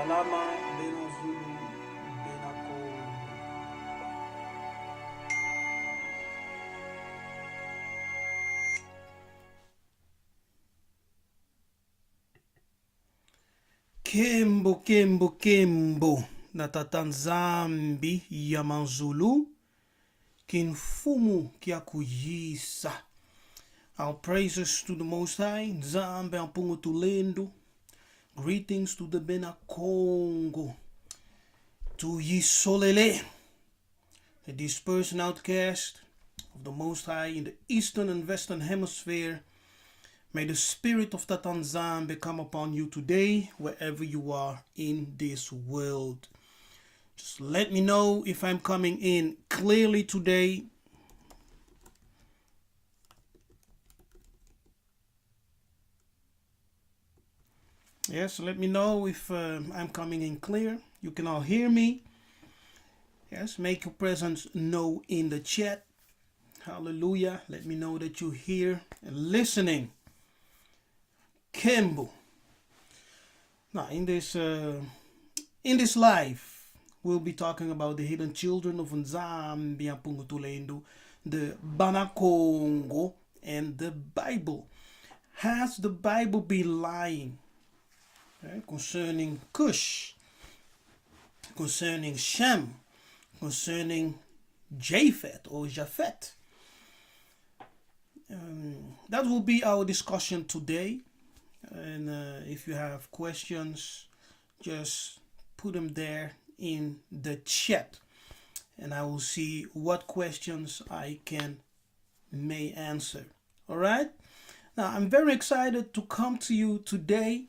Salama Bena Zulu Bena Kongo. Kembo Kembo Kembo na tata Nzambi ya Manzulu Kinfumu Kiakuyisa. Our praises to the Most High, Nzambi Ampungu Tulendo. Greetings to the Bana Kongo, to Yisolele, the dispersed and outcast of the Most High in the Eastern and Western Hemisphere. May the Spirit of Tata Nzambi come upon you today, wherever you are in this world. Just let me know if I'm coming in clearly today. Yes, let me know if I'm coming in clear. You can all hear me. Yes, make your presence known in the chat. Hallelujah. Let me know that you're here and listening. Kembo. Now, in this live, we'll be talking about the hidden children of Nzambi Apungutulendo, the Bana Kongo, and the Bible. Has the Bible been lying? Concerning Kush, concerning Shem, concerning Japhet or Japhet. That will be our discussion today. And if you have questions, just put them there in the chat. And I will see what questions I may answer. All right? Now, I'm very excited to come to you today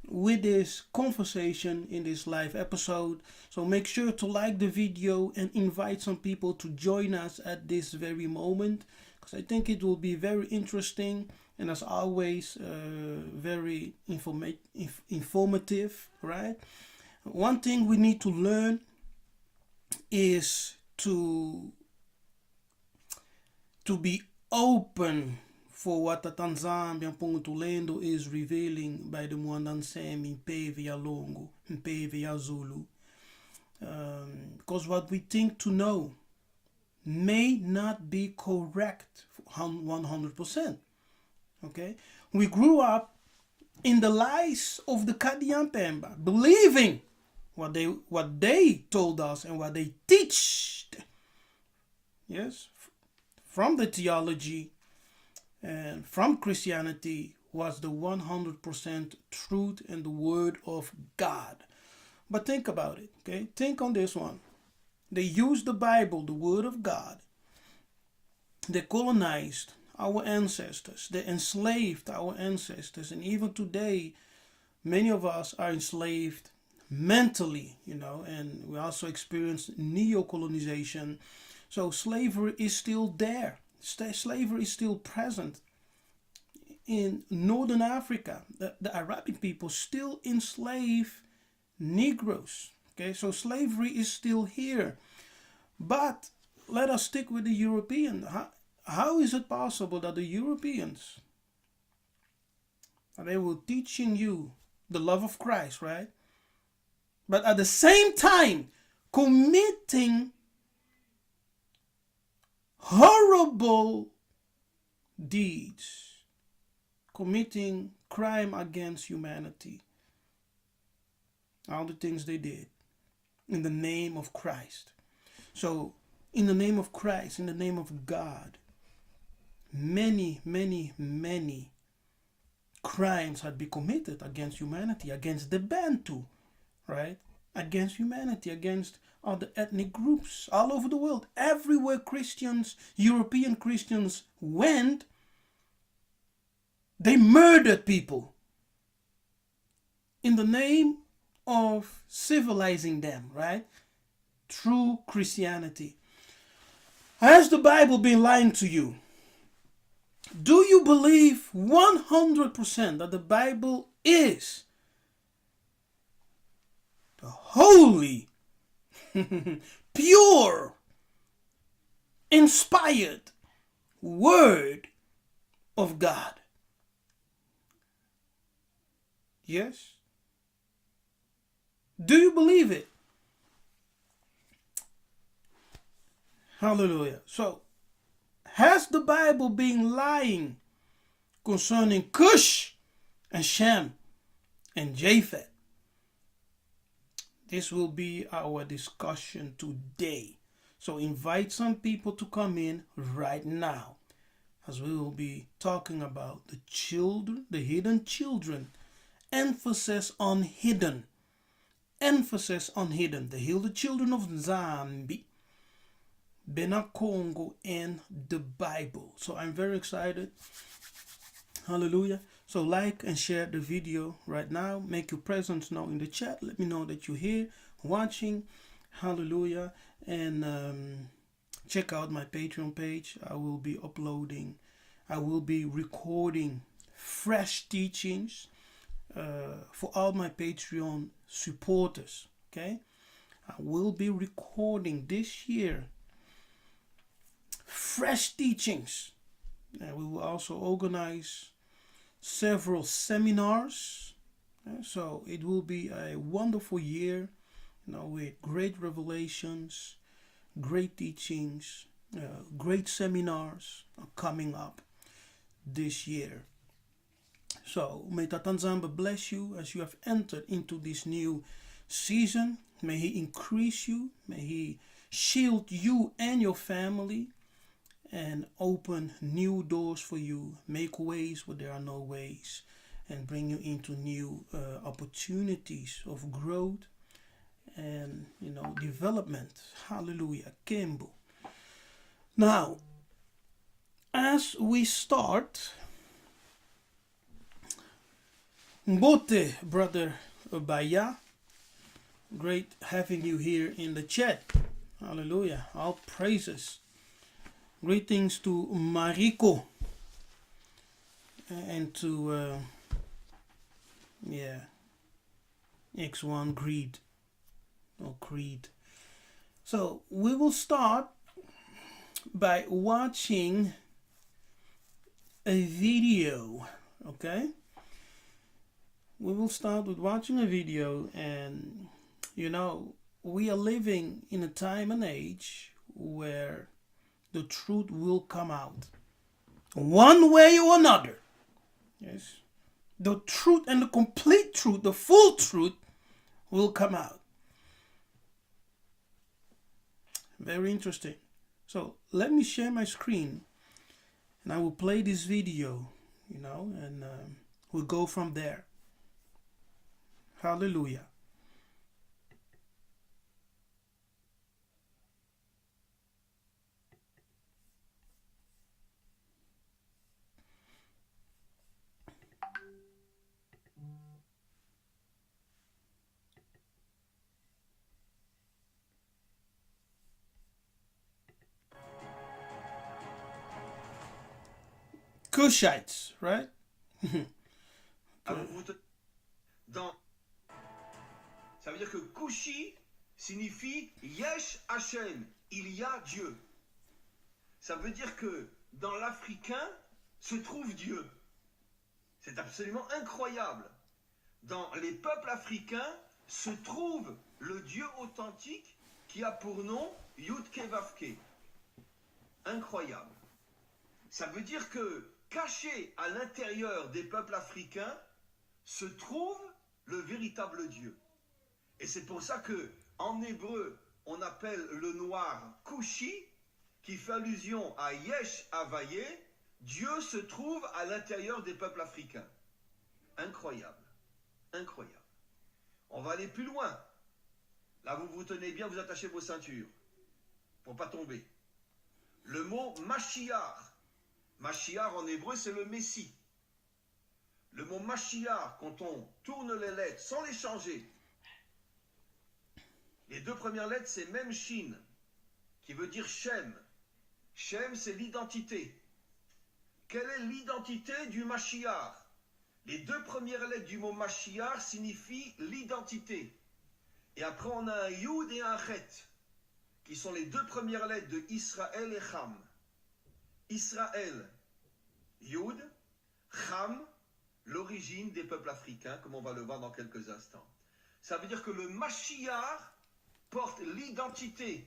with this conversation in this live episode. So make sure to like the video and invite some people to join us at this very moment, because I think it will be very interesting and, as always, very informative, right? One thing we need to learn is to be open for what the Nzambi Tulendo is revealing by the Mwandansemi, Mpevi ya Longo, Mpevi ya Zulu. Because what we think to know may not be correct 100%. Okay? We grew up in the lies of the Kadian Pemba, believing what they told us and what they teach. Yes? From the theology and from Christianity was the 100% truth and the word of God. But think about it, okay? Think on this one. They used the Bible, the word of God. They colonized our ancestors. They enslaved our ancestors. And even today, many of us are enslaved mentally, and we also experience neo-colonization. So slavery is still there. Slavery is still present in Northern Africa. The Arabic people still enslave Negroes. Okay, so slavery is still here. But let us stick with the European. How is it possible that the Europeans, they were teaching you the love of Christ, right? But at the same time, committing horrible deeds, committing crime against humanity, all the things they did in the name of Christ. So, in the name of Christ, in the name of God, many crimes had been committed against humanity, against the Bantu, right? Against humanity, against other ethnic groups all over the world. Everywhere European Christians went, they murdered people in the name of civilizing them, right? Through Christianity. Has the Bible been lying to you? Do you believe 100% that the Bible is the holy, pure, inspired word of God? Yes? Do you believe it? Hallelujah. So, has the Bible been lying concerning Kush and Shem and Japheth? This will be our discussion today. So invite some people to come in right now, as we will be talking about the children, the hidden children. Emphasis on hidden. Emphasis on hidden. The hidden children of Nzambi, Bana Kongo, and the Bible. So I'm very excited. Hallelujah. So like and share the video right now. Make your presence known in the chat. Let me know that you're here watching. Hallelujah. And check out my Patreon page. I will be uploading, I will be recording fresh teachings for all my Patreon supporters. Okay. I will be recording this year fresh teachings. And we will also organize several seminars. So it will be a wonderful year, with great revelations, great teachings, great seminars are coming up this year. So may Tata Nzambi bless you as you have entered into this new season. May he increase you. May he shield you and your family and open new doors for you, make ways where there are no ways, and bring you into new opportunities of growth and development. Hallelujah. Kembo. Now, as we start, Mbote, brother Obaya, great having you here in the chat. Hallelujah. All praises. Greetings to Mariko and to X1 Greed or Creed. So we will start by watching a video. Okay, we will start with watching a video, and we are living in a time and age where the truth will come out one way or another. Yes, the truth and the complete truth, the full truth will come out. Very interesting. So let me share my screen and I will play this video, and we'll go from there. Hallelujah. Kushites, right? Ça veut dire que Kushi signifie Yesh Hashem, il y a Dieu. Ça veut dire que dans l'africain se trouve Dieu. C'est absolument incroyable. Dans les peuples africains se trouve le Dieu authentique qui a pour nom Yudke Vavke. Incroyable. Ça veut dire que caché à l'intérieur des peuples africains se trouve le véritable Dieu. Et c'est pour ça que en hébreu on appelle le noir Kushi, qui fait allusion à Yesh Havayé. Dieu se trouve à l'intérieur des peuples africains. Incroyable. Incroyable. On va aller plus loin. Là, vous vous tenez bien, vous attachez vos ceintures pour pas tomber. Le mot Mashiach. Mashiach en hébreu, c'est le Messie. Le mot Mashiach, quand on tourne les lettres sans les changer, les deux premières lettres, c'est même Shin, qui veut dire Shem. Shem, c'est l'identité. Quelle est l'identité du Mashiach? Les deux premières lettres du mot Mashiach signifient l'identité. Et après, on a un Yud et un Chet, qui sont les deux premières lettres de Israël et Cham. Israël, Yud, Cham, l'origine des peuples africains, comme on va le voir dans quelques instants. Ça veut dire que le Mashiach porte l'identité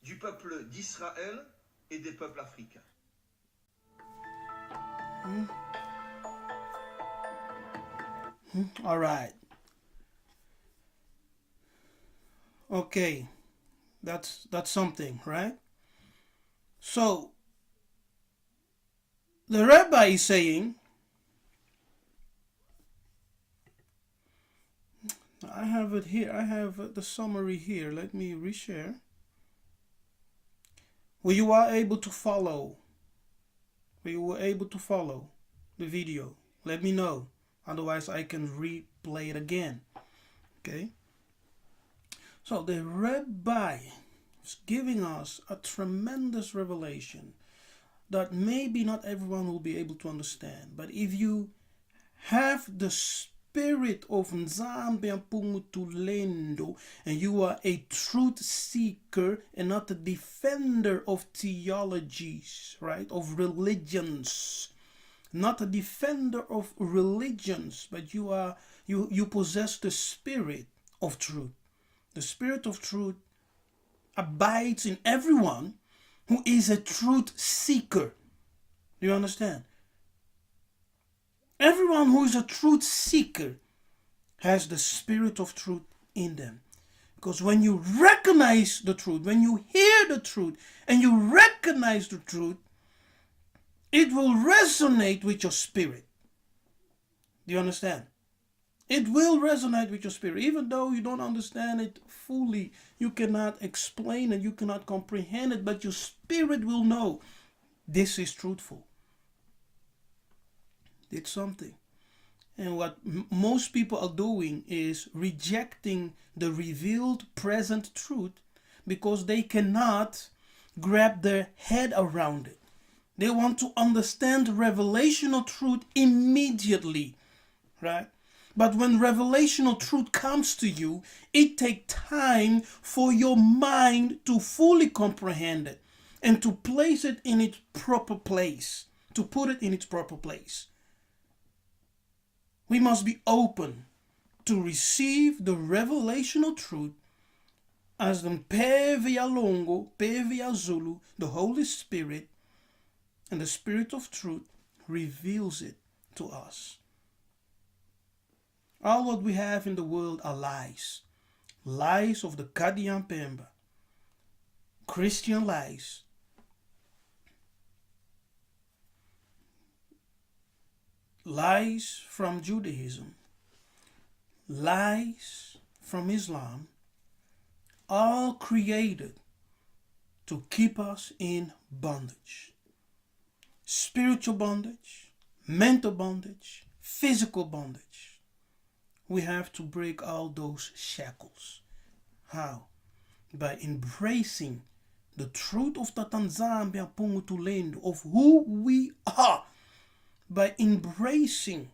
du peuple d'Israël et des peuples africains. All right. Okay. That's something, right? So the rabbi is saying, I have it here. I have the summary here. Let me reshare. Where you are able to follow. Where you were able to follow the video. Let me know. Otherwise, I can replay it again. Okay. So the rabbi is giving us a tremendous revelation that maybe not everyone will be able to understand. But if you have the spirit of Nzambi and you are a truth seeker and not a defender of theologies, right? Of religions. Not a defender of religions, but you possess the spirit of truth. The spirit of truth abides in everyone who is a truth seeker. Do you understand? Everyone who is a truth seeker has the spirit of truth in them. Because when you recognize the truth, when you hear the truth, and you recognize the truth, it will resonate with your spirit. Do you understand? It will resonate with your spirit. Even though you don't understand it fully, you cannot explain it, you cannot comprehend it, but your spirit will know this is truthful. Did something. And what most people are doing is rejecting the revealed present truth because they cannot grab their head around it. They want to understand revelational truth immediately, right? But when revelational truth comes to you, it takes time for your mind to fully comprehend it and to place it in its proper place, to put it in its proper place. We must be open to receive the revelational truth as the Pevia Longo, Pevia Zulu, the Holy Spirit, and the Spirit of Truth reveals it to us. All what we have in the world are lies. Lies of the Kadian Pemba. Christian lies. Lies from Judaism. Lies from Islam. All created to keep us in bondage. Spiritual bondage, mental bondage, physical bondage. We have to break all those shackles. How? By embracing the truth of the Nzambi of who we are. By embracing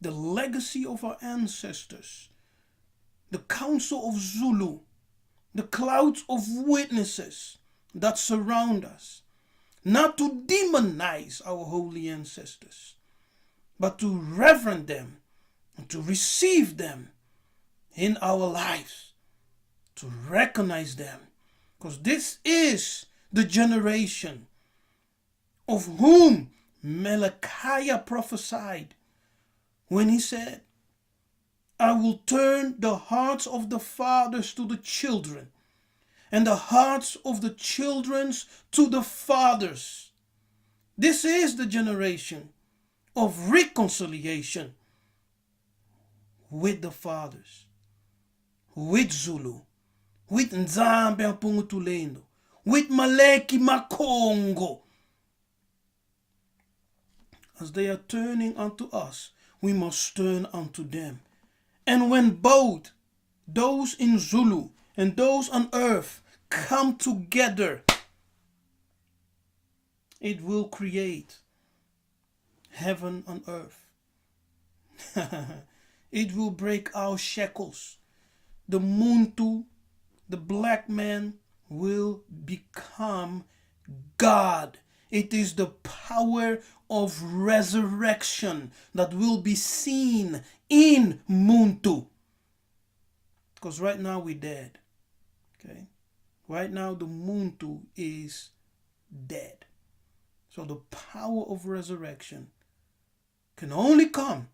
the legacy of our ancestors, the council of Zulu, the clouds of witnesses that surround us. Not to demonize our holy ancestors, but to reverence them and to receive them in our lives, to recognize them. Because this is the generation of whom Yiseka'yah prophesied when he said, I will turn the hearts of the fathers to the children, and the hearts of the children to the fathers. This is the generation of reconciliation with the fathers, with Zulu, with Nzambi Apungutulendo, with Bana Kongo. As they are turning unto us, we must turn unto them. And when both those in Zulu and those on earth come together, it will create heaven on earth. It will break our shackles. The Muntu, the black man, will become God. It is the power of resurrection that will be seen in Muntu. Because right now we're dead. Okay? Right now the muntu is dead. So the power of resurrection can only come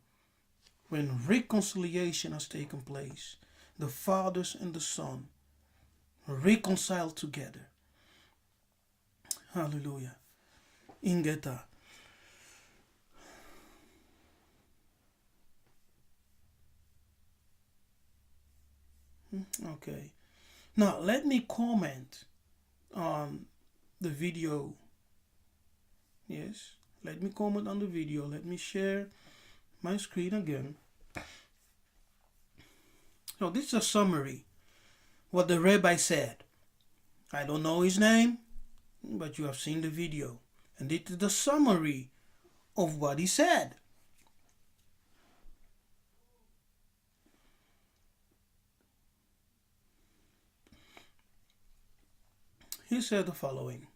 when reconciliation has taken place. The fathers and the son reconciled together. Hallelujah. Ingeta. Okay. Now let me comment on the video. Yes. Let me comment on the video. Let me share my screen again. So this is a summary. What the rabbi said. I don't know his name, but you have seen the video. And this is the summary of what he said. He said the following.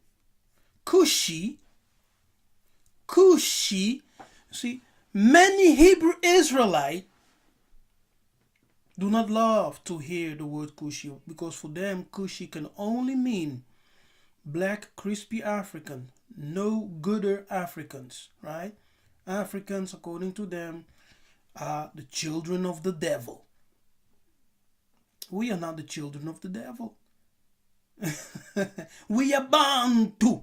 Kushi, see, many Hebrew Israelites do not love to hear the word Kushi, because for them Kushi can only mean black crispy African, no gooder Africans, right? Africans, according to them, are the children of the devil. We are not the children of the devil. We are Bantu.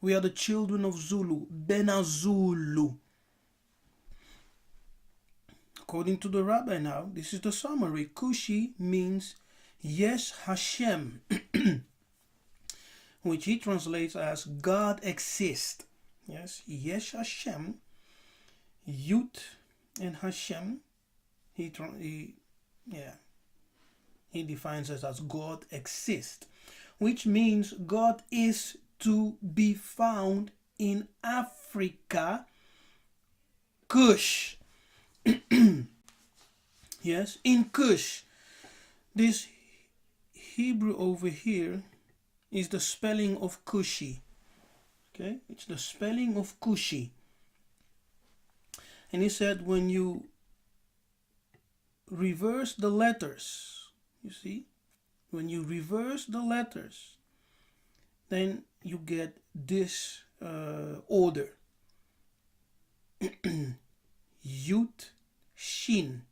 We are the children of Zulu, Bena Zulu. According to the rabbi now, this is the summary. Kushi means Yes Hashem, which he translates as God exists. Yes, Yes Hashem, Yud and Hashem, he defines it as God exists, which means God is to be found in Africa, Kush. Yes, in Kush. This Hebrew over here is the spelling of Kushi. Okay, it's the spelling of Kushi. And he said when you reverse the letters, you see, when you reverse the letters, then you get this order. Yud, Shin.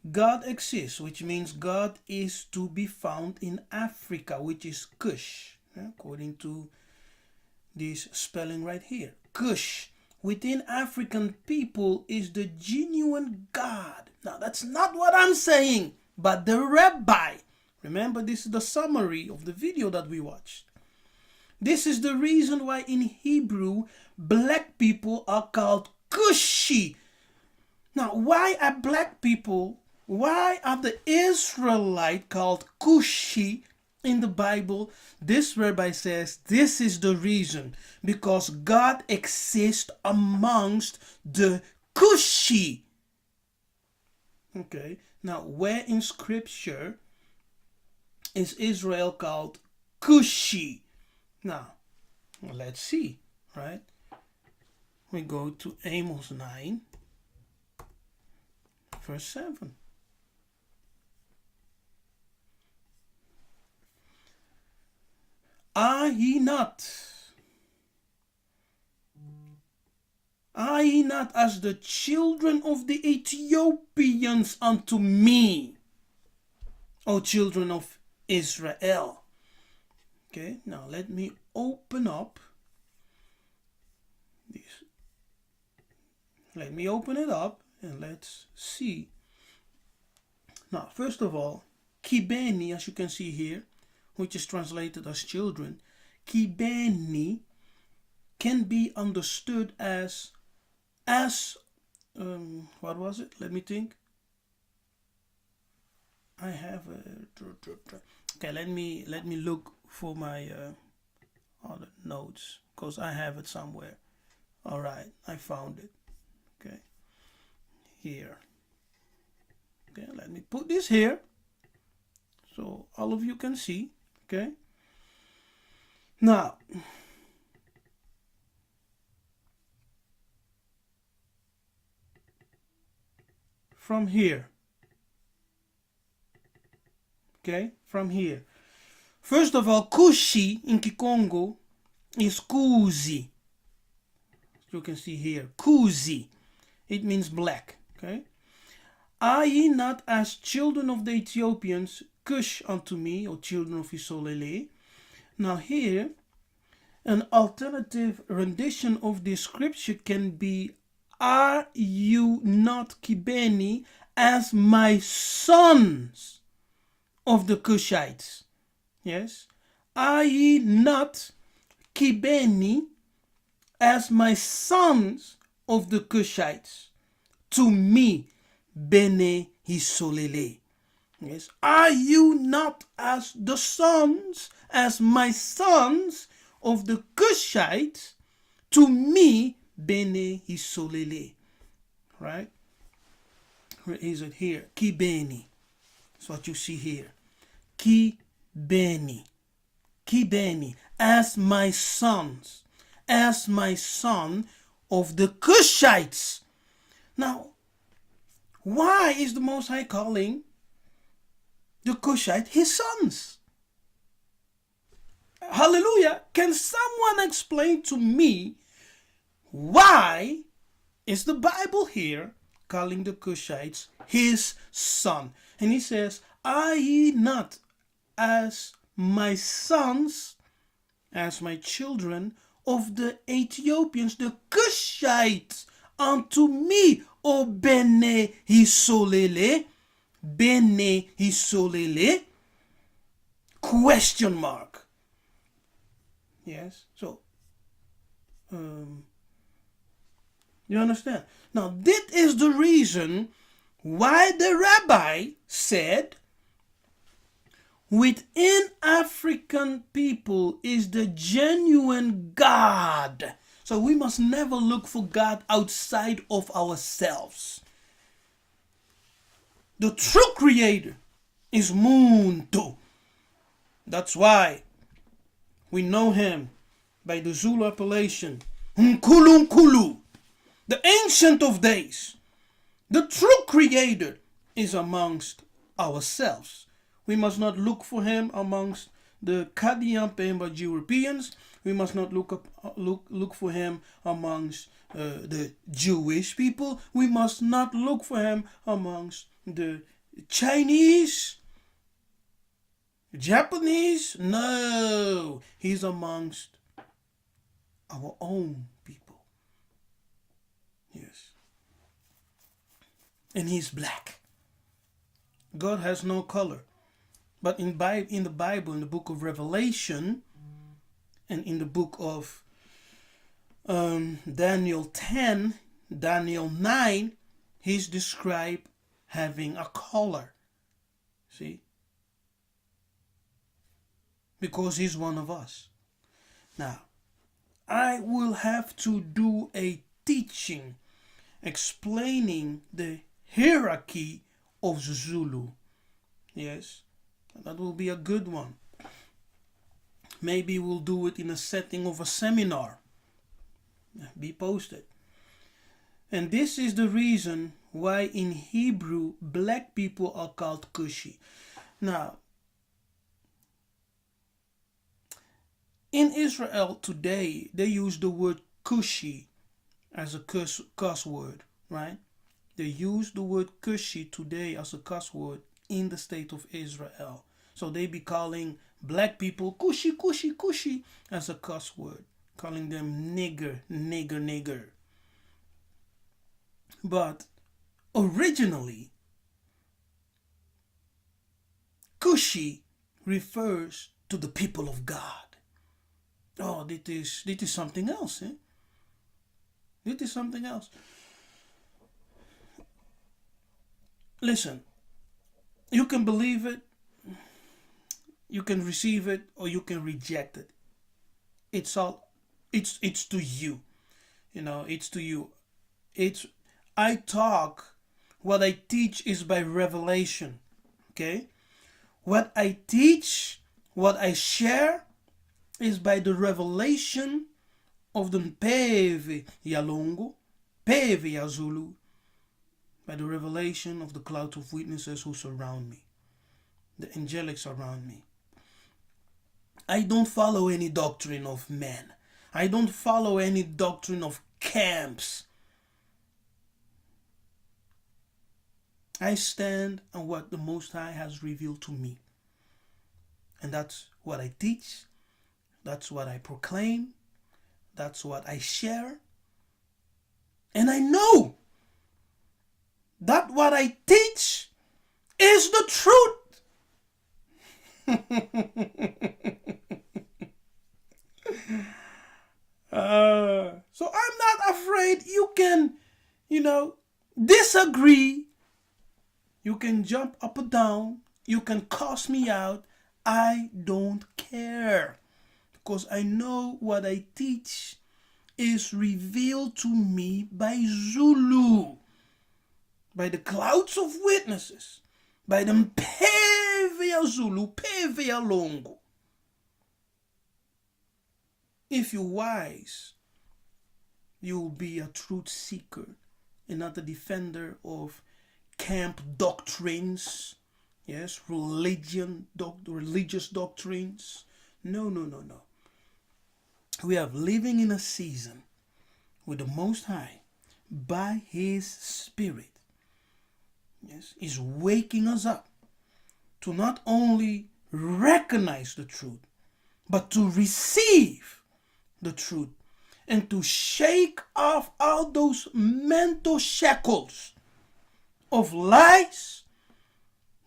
God exists, which means God is to be found in Africa, which is Kush, according to this spelling right here. Kush, within African people, is the genuine God. Now, that's not what I'm saying, but the rabbi. Remember, this is the summary of the video that we watched. This is the reason why in Hebrew, black people are called Kushi. Now, why are black people, why are the Israelites called Kushi in the Bible? This rabbi says this is the reason. Because God exists amongst the Kushi. Okay, now where in scripture is Israel called Kushi? Now, let's see, right? We go to Amos 9, verse 7. Are ye not as the children of the Ethiopians unto me, O children of Israel? Okay, now let me open up this. Let me open it up and let's see. Now, first of all, Kibeni, as you can see here, which is translated as children, Kibeni can be understood as what was it? Let me think. I have a okay. Let me look for my other notes, because I have it somewhere. All right, I found it. Okay, here. Okay, let me put this here so all of you can see. Okay, now from here, Okay, from here. First of all, Kushi in Congo is Kuzi. You can see here, Kuzi. It means black. Okay. Are ye not as children of the Ethiopians, Kush unto me, or children of Isolele? Now here, an alternative rendition of this scripture can be, are you not Kibeni as my sons of the Kushites? Yes. Are ye not Kibeni as my sons of the Kushites? To me, Bene Hisolele. Yes. Are you not as the sons, as my sons of the Kushites? To me, Bene Hisolele. Right? Where is it here? Kibeni. That's what you see here. Kibeni. Kibeni. As my sons. As my son of the Kushites. Now, why is the Most High calling the Kushite his sons? Hallelujah. Can someone explain to me why is the Bible here calling the Kushites his son? And he says, are ye not as my sons, as my children of the Ethiopians, the Kushites, unto me, O Bene Hisolele? Bene Hisolele? Question mark. Yes, so you understand? Now, this is the reason why the rabbi said, within African people is the genuine God. So we must never look for God outside of ourselves. The true creator is Muntu. That's why we know him by the Zulu appellation, Nkulu Nkulu, the ancient of days. The true creator is amongst ourselves. We must not look for him amongst the Kadian Europeans. We must not look for him amongst the Jewish people. We must not look for him amongst the Chinese, Japanese. No, he's amongst our own people. Yes. And he's black. God has no color. But in the Bible, in the book of Revelation, and in the book of Daniel 10, Daniel 9, he's described having a collar. See? Because he's one of us. Now, I will have to do a teaching explaining the hierarchy of Zulu. Yes, that will be a good one. Maybe we'll do it in a setting of a seminar. Be posted. And this is the reason why in Hebrew black people are called Kushi. Now, in Israel today, they use the word Kushi as a cuss word, right? They use the word Kushi today as a cuss word in the state of Israel. So they be calling black people Kushi, Kushi, Kushi as a cuss word, calling them nigger, nigger, nigger. But originally, Kushi refers to the people of God. Oh, this is something else, eh? This is something else. Listen, you can believe it, you can receive it, or you can reject it. It's to you. You know, it's to you. I talk, what I teach is by revelation. Okay? What I teach, what I share is by the revelation of the Mpeve Yalongo, Peve Yazulu, by the revelation of the cloud of witnesses who surround me. the angelics around me. I don't follow any doctrine of men. I don't follow any doctrine of camps. I stand on what the Most High has revealed to me. And that's what I teach. That's what I proclaim. That's what I share. And I know that what I teach is the truth. So I'm not afraid. You can, disagree. You can jump up and down. You can cuss me out. I don't care. Because I know what I teach is revealed to me by Zulu. By the clouds of witnesses. By the Pevea Zulu, Pevea Longo. If you're wise, you'll be a truth seeker and not a defender of camp doctrines. Yes, religious doctrines. No. We are living in a season with the Most High, by His Spirit, yes, is waking us up to not only recognize the truth, but to receive the truth and to shake off all those mental shackles of lies,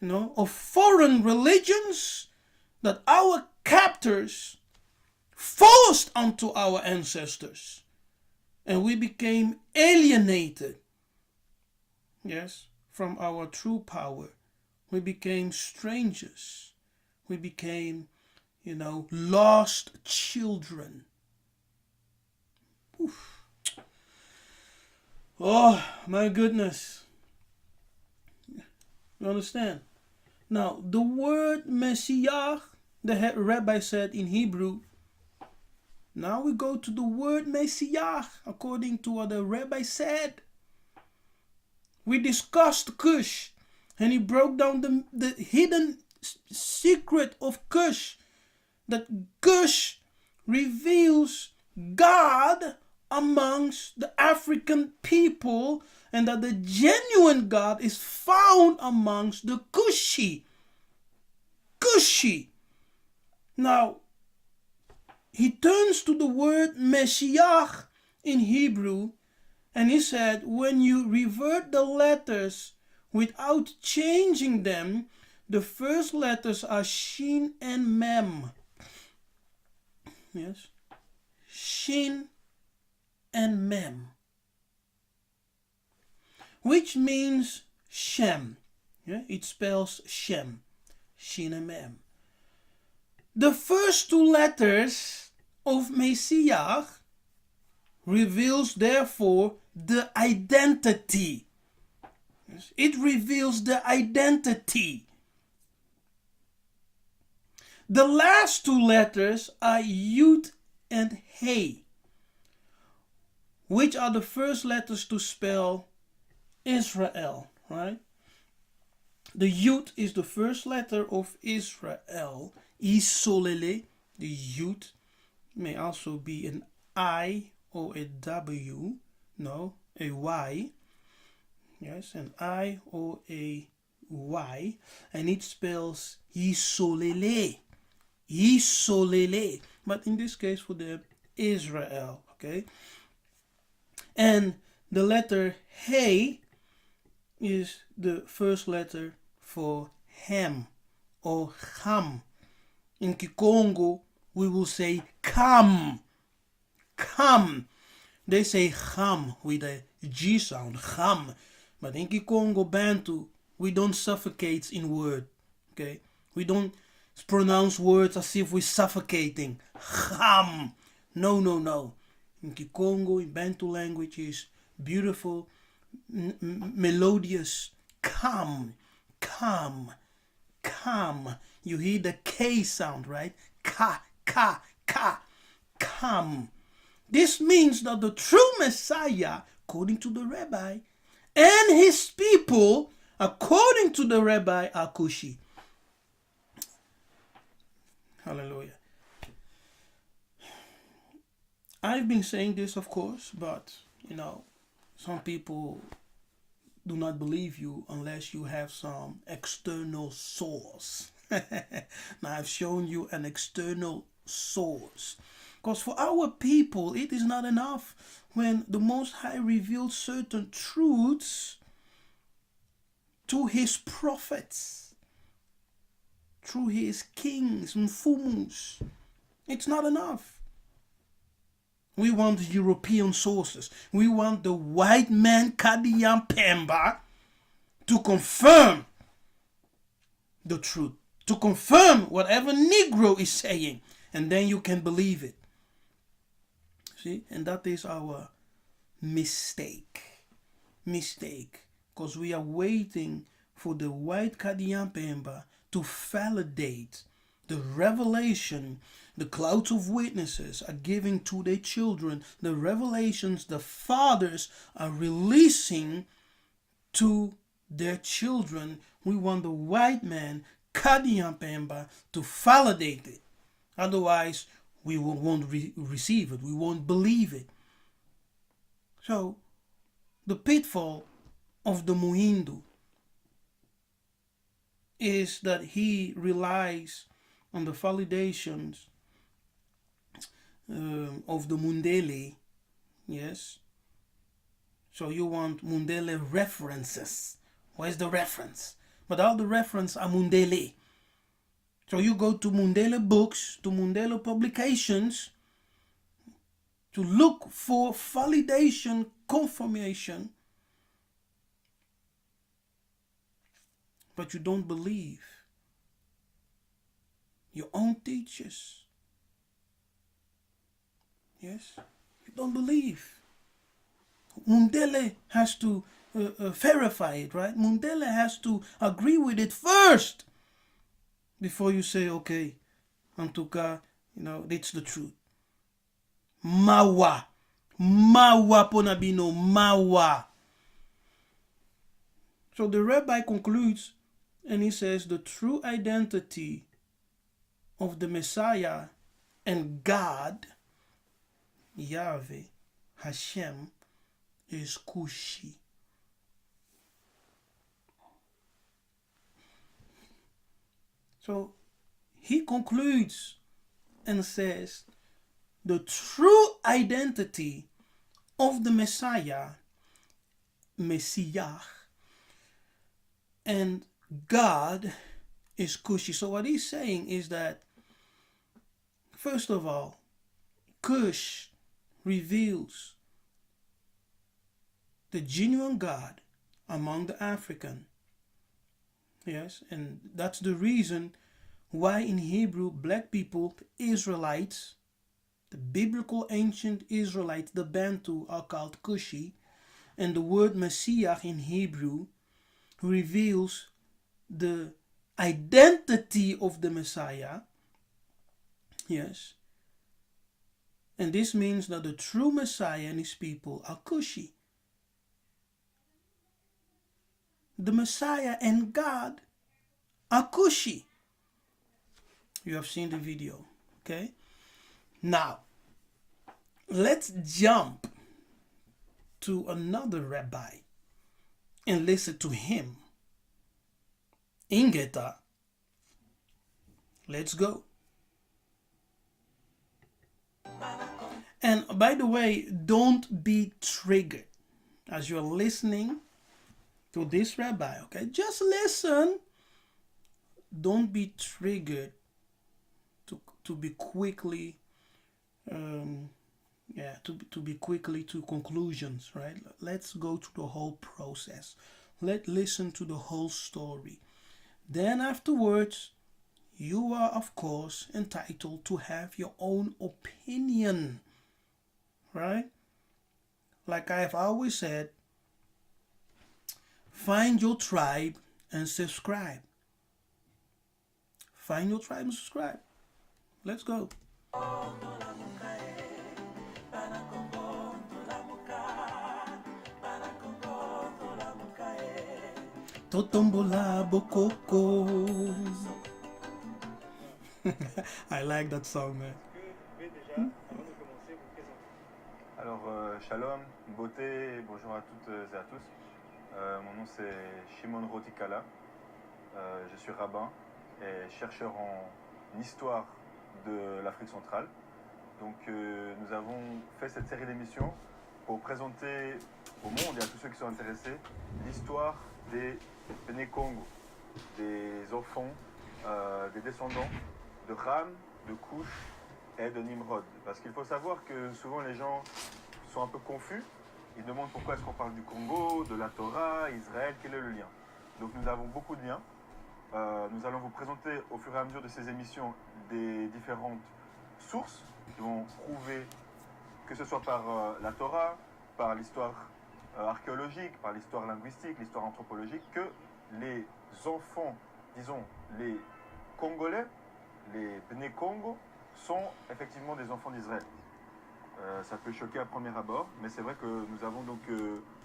of foreign religions that our captors forced onto our ancestors. And we became alienated, yes, from our true power. We became strangers. We became, lost children. Oof. Oh, my goodness. You understand? Now, the word Messiah, the rabbi said in Hebrew. Now we go to the word Messiah, according to what the rabbi said. We discussed Kush, and he broke down the hidden secret of Kush. That Kush reveals God amongst the African people, and that the genuine God is found amongst the Kushi. Kushi. Now, he turns to the word Messiah in Hebrew, and he said, when you revert the letters without changing them, the first letters are Shin and Mem. Yes. Shin and Mem. Which means Shem. Yeah? It spells Shem. Shin and Mem. The first two letters of Messiah reveals therefore the identity. Yes, it reveals the identity. The last two letters are Yud and He, which are the first letters to spell Israel, right? The Yud is the first letter of Israel. Isolele, the Yud, may also be an I or a W, no, a Y. Yes, an I or a Y, and it spells Isolele. Isolele, but in this case for the Israel, okay? And the letter He is the first letter for Ham or Ham. In Congo, we will say come. Come. They say ham with a G sound, ham. But in Congo Bantu, we don't suffocate in word. Okay? We don't pronounce words as if we're suffocating. Ham. No. In Congo, in Bantu language, is beautiful, melodious. Come. You hear the K sound, right? Ka. Come. This means that the true Messiah, according to the rabbi, and his people, according to the rabbi, are Kushi. Hallelujah. I've been saying this, of course, but some people do not believe you unless you have some external source. Now I've shown you an external source. Because for our people, it is not enough when the Most High revealed certain truths to his prophets, through his kings, mfumus. It's not enough. We want European sources. We want the white man Kadian Pemba to confirm the truth, to confirm whatever Negro is saying, and then you can believe it. See, and that is our mistake, because we are waiting for the white Kadian Pemba to validate the revelation the clouds of witnesses are giving to their children, the revelations the fathers are releasing to their children. We want the white man, Kadian Pemba, to validate it. Otherwise, we won't receive it. We won't believe it. So, the pitfall of the Muhindu is that he relies on the validations of the Mundele. Yes. So you want Mundele references. Where's the reference? But all the references are Mundele. So you go to Mundele books, to Mundele publications, to look for validation, confirmation. But you don't believe your own teachers. Yes, you don't believe. Mundele has to verify it, right? Mundele has to agree with it first before you say, okay, Antuka, it's the truth. Mawa ponabino, mawa. So the rabbi concludes and he says the true identity of the Messiah and God, Yahweh, Hashem, is Kushi. So he concludes and says the true identity of the Messiah, Messiah, and God is Kushi. So what he's saying is that, first of all, Kush reveals the genuine God among the African. Yes, and that's the reason why in Hebrew, black people, the Israelites, the biblical ancient Israelites, the Bantu, are called Kushi, and the word Messiah in Hebrew reveals the identity of the Messiah. Yes. And this means that the true Messiah and his people are Kushi. The Messiah and God are Kushi. You have seen the video, okay? Now, let's jump to another rabbi and listen to him. Ingeta. Let's go. And by the way, don't be triggered as you're listening to this rabbi, okay? Just listen. Don't be triggered to be quickly, to be quickly to conclusions, right? Let's go to the whole process. Let's listen to the whole story. Then afterwards, you are, of course, entitled to have your own opinion, right? Like I have always said, find your tribe and subscribe. Find your tribe and subscribe. Let's go. Totombola bokoko. I like that song, man. Alors, shalom, beauté, bonjour à toutes et à tous. Mon nom c'est Shimon Rotikala. Je suis rabbin et chercheur en histoire de l'Afrique centrale. Donc, nous avons fait cette série d'émissions pour présenter au monde et à tous ceux qui sont intéressés l'histoire des Bana Kongo, des enfants, des descendants de Ram, de Kush et de Nimrod. Parce qu'il faut savoir que souvent les gens sont un peu confus. Ils demandent pourquoi est-ce qu'on parle du Congo, de la Torah, Israël, quel est le lien. Donc nous avons beaucoup de liens. Nous allons vous présenter au fur et à mesure de ces émissions des différentes sources qui vont prouver, que ce soit par la Torah, par l'histoire archéologique, par l'histoire linguistique, l'histoire anthropologique, que les enfants, disons les Congolais, les Bana Kongo, sont effectivement des enfants d'Israël. Ça peut choquer à premier abord, mais c'est vrai que nous avons donc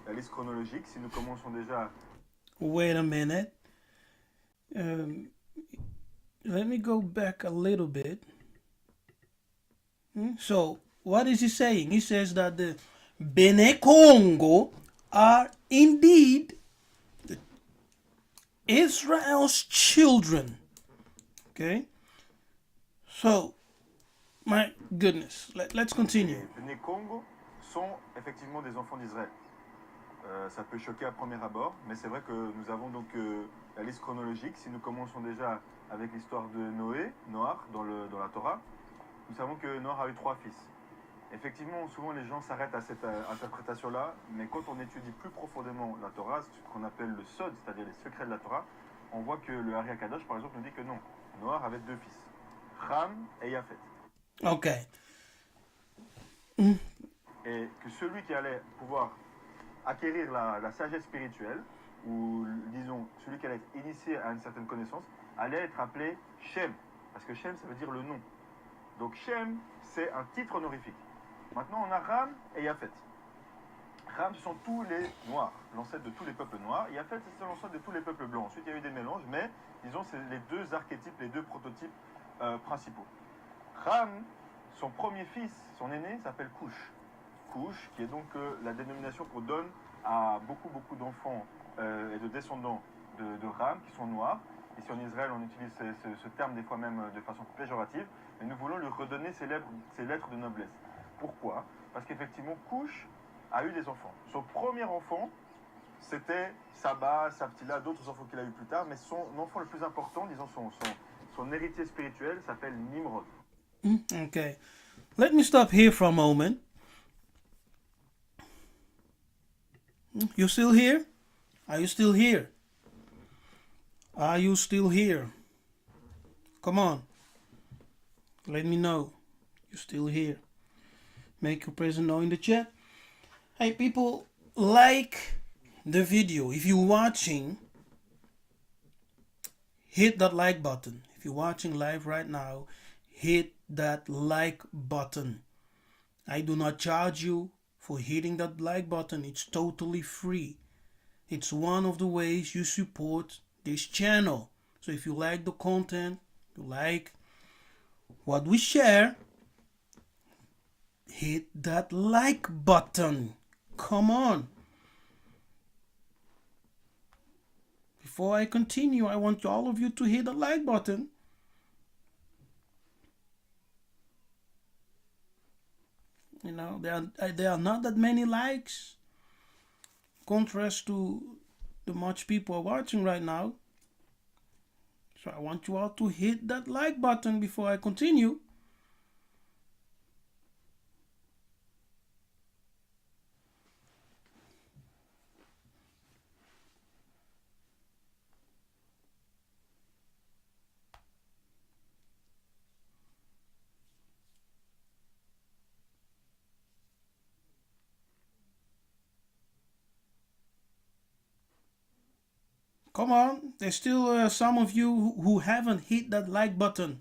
la liste chronologique. Si nous commençons déjà... Wait a minute. Let me go back a little bit. So, what is he saying? He says that the Bana Kongo are indeed Israel's children. Okay? So, my goodness, let's continue. Les Bana Kongo sont effectivement des enfants d'Israël. Ça peut choquer à premier abord, mais c'est vrai que nous avons donc la liste chronologique. Si nous commençons déjà avec l'histoire de Noah dans la Torah, nous savons que Noah a eu 3 fils. Effectivement, souvent les gens s'arrêtent à cette interprétation-là, mais quand on étudie plus profondément la Torah, ce qu'on appelle le Sod, c'est-à-dire les secrets de la Torah, on voit que le Ari Akadosh, par exemple, nous dit que non, Noah avait 2 fils, Ram et Yafet. Ok. Et que celui qui allait pouvoir acquérir la sagesse spirituelle, ou disons, celui qui allait être initié à une certaine connaissance, allait être appelé Shem, parce que Shem, ça veut dire le nom. Donc Shem, c'est un titre honorifique. Maintenant, on a Ram et Yafet. Ram, ce sont tous les noirs, l'ancêtre de tous les peuples noirs. Yafet, c'est l'ancêtre de tous les peuples blancs. Ensuite, il y a eu des mélanges, mais disons, c'est les 2 archétypes, les 2 prototypes principaux. Ram, son premier fils, son aîné, s'appelle Kush. Kush, qui est donc la dénomination qu'on donne à beaucoup d'enfants et de descendants de Ram, qui sont noirs. Ici en Israël, on utilise ce terme des fois même de façon péjorative, mais nous voulons lui redonner ses lettres de noblesse. Pourquoi? Parce qu'effectivement, Kush a eu des enfants. Son premier enfant, c'était Saba, Saptila, d'autres enfants qu'il a eu plus tard, mais son enfant le plus important, disons son héritier spirituel, s'appelle Nimrod. Okay. Let me stop here for a moment. You still here? Are you still here? Are you still here? Come on. Let me know. You're still here. Make your presence known in the chat. Hey people, like the video. If you're watching, hit that like button. If you're watching live right now, hit that like button. I do not charge you for hitting that like button. It's totally free. It's one of the ways you support this channel. So if you like the content, you like what we share, hit that like button. Come on. Before I continue, I want all of you to hit the like button. You know, there are not that many likes. Contrast to the much people are watching right now. So I want you all to hit that like button before I continue. Come on, there's still some of you who haven't hit that like button.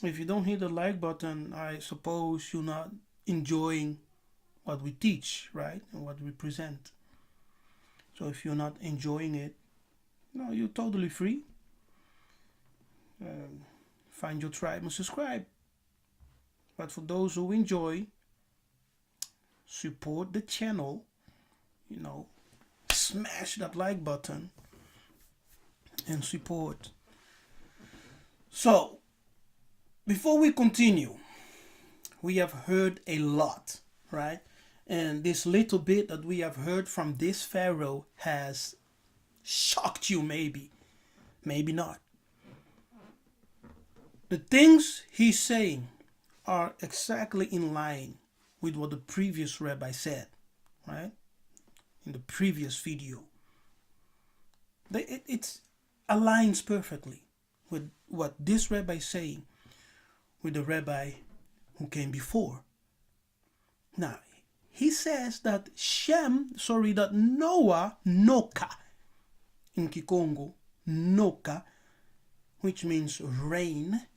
If you don't hit the like button, I suppose you're not enjoying what we teach, right? And what we present. So if you're not enjoying it, no, you're totally free. Find your tribe and subscribe. But for those who enjoy, support the channel, smash that like button and support. So, before we continue, we have heard a lot, right? And this little bit that we have heard from this Pharaoh has shocked you, maybe not. The things he's saying are exactly in line with what the previous rabbi said, right? In the previous video. It aligns perfectly with what this rabbi is saying with the rabbi who came before. Now, he says that Noah, Noka, in Kikongo, Noka, which means rain.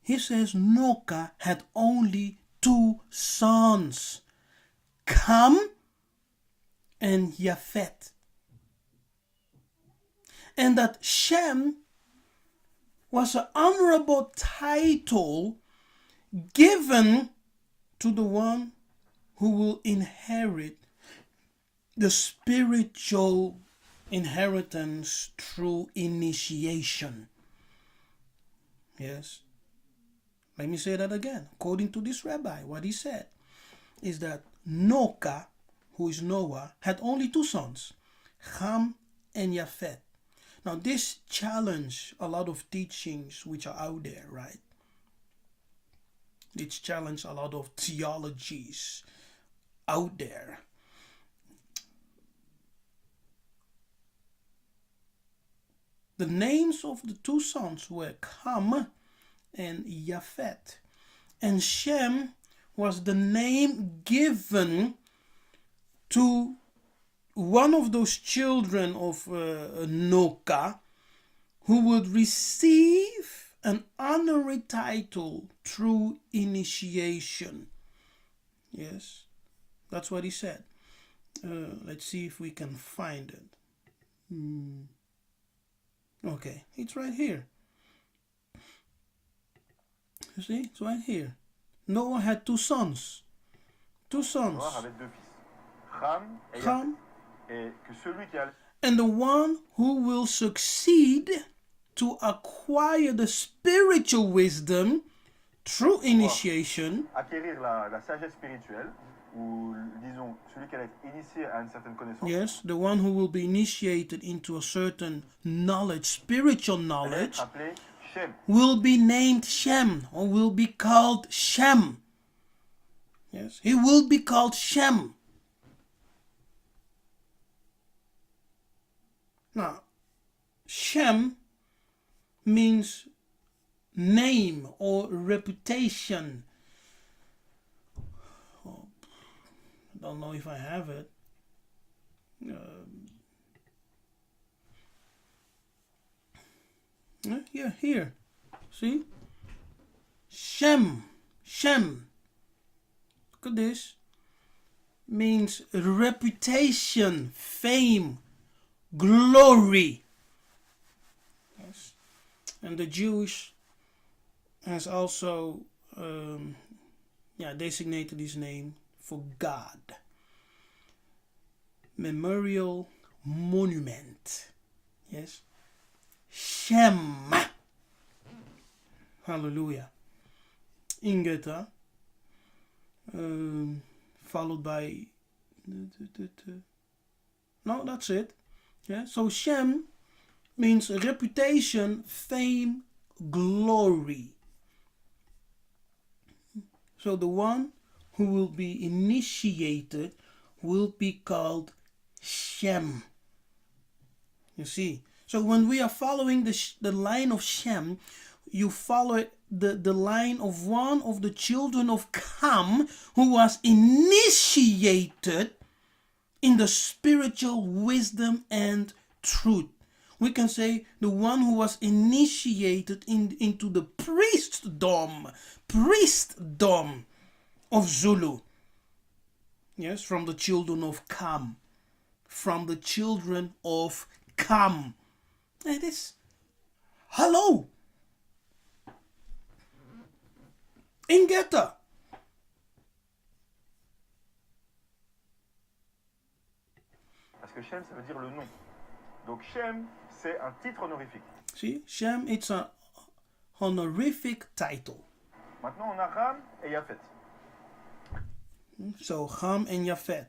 He says Noka had only 2 sons, Ham and Japhet. And that Shem was an honorable title given to the one who will inherit the spiritual inheritance through initiation. Yes. Let me say that again. According to this rabbi, what he said is that Noka, who is Noah, had only 2 sons, Ham and Japhet. Now this challenged a lot of teachings which are out there, right? It challenged a lot of theologies out there. The names of the 2 sons were Ham and Japhet. And Shem was the name given to one of those children of Noka who would receive an honorary title through initiation. Yes, that's what he said. Let's see if we can find it. Okay, it's right here. You see, it's right here. Noah had 2 sons. 2 sons. Noah avait 2 fils, Ham et Ham. Et que celui qui allait And the one who will succeed to acquire the spiritual wisdom through initiation. acquérir la sagesse spirituelle, ou disons celui qui allait être initié à une certaine connaissance. Yes, the one who will be initiated into a certain knowledge, spiritual allait knowledge, être appelé Shem. will be named Shem, or will be called Shem. Yes, he will be called Shem. Now, Shem means name or reputation. Oh, I don't know if I have it. Yeah, here. See? Shem. Look at this. Means reputation, fame, glory. Yes. And the Jewish has also designated his name for God. Memorial monument. Yes. Shem. Hallelujah. Ingeta. Followed by... No, that's it. Yeah. So Shem means reputation, fame, glory. So the one who will be initiated will be called Shem. You see. So when we are following the line of Shem, you follow the line of one of the children of Ham who was initiated in the spiritual wisdom and truth. We can say the one who was initiated into the priestdom of Zulu. Yes, from the children of Ham. from the children of Ham. It is, hallo, ingetta. Parce que Shem, ça veut dire le nom. Donc Shem, c'est un titre honorifique. See, Shem, it's an honorific title. Maintenant, on a Ham et Yafet. So, Ham and Yafet.